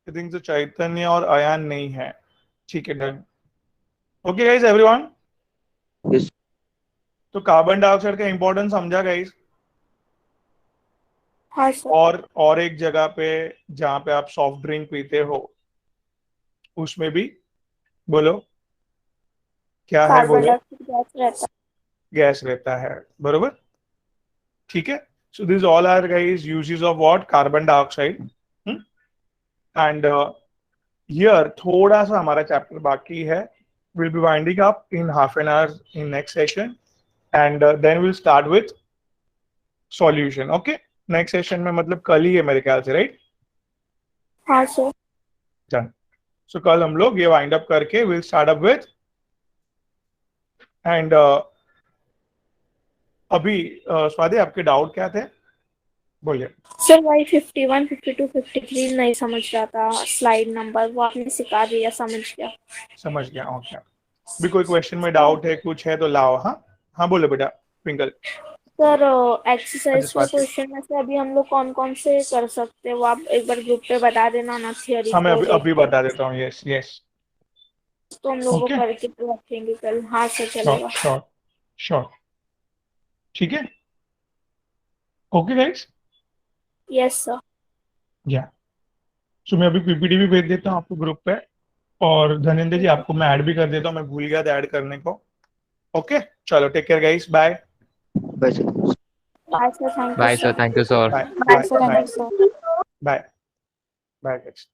I think तो चैतन्य और अयान नहीं है। ठीक है, done. Okay guys, everyone. Yes. तो कार्बन डाइऑक्साइड का इंपॉर्टेंस समझा गाइस। हाँ सर। और एक जगह पे जहाँ पे आप सॉफ्ट ड्रिंक पीते हो उसमें भी बोलो क्या है, कार्बन बोलो। डाइऑक्साइड गैस रहता गैस रहता है, बरोबर। ठीक है, so this all are guys uses of what, carbon dioxide. And here थोड़ा सा हमारा चैप्टर बाकी है। Will be winding up in half an hour in next session, and then will start with solution. Okay, next session में मतलब कल ही है मेरे ख्याल से, राइट? है। हाँ सर। डन। सो कल हम लोग ये वाइंड अप करके will start up with, and अभी स्वाति आपके डाउट क्या थे, बोलिए। सर वही 51, 52, 53 नहीं समझ रहा था स्लाइड नंबर, वो आपने सिखा दिया, समझ गया। समझ गया। ओके, भी कोई क्वेश्चन में डाउट है, कुछ है तो लाओ। हाँ हाँ, बोलो बेटा ट्विंकल। सर अच्छा, एक्सरसाइज के स्वाति। क्वेश्चन में से अभी हम लोग कौन कौन से कर सकते हैं, वो आप एक बार ग्रुप पे बता देना ना, थियरी हाँ, मैं को अभी देख के। बता देता हूँ। यस यस, तो हम लोग वो ओके, करके तो रखेंगे कल। हाँ सर, श्योर चलेगा। Sure sure. ठीक है, ओके गाइस। Yes sir. या सो मैं अभी पीपीटी भी भेज देता हूँ आपको ग्रुप पे, और धनेंद्र जी आपको मैं ऐड भी कर देता हूँ, मैं भूल गया था ऐड करने को। ओके, चलो, take care guys, bye Bye, sir. Bye sir, thank you bye sir, sir. Thank you sir. Bye bye sir, thank you sir. Bye bye guys.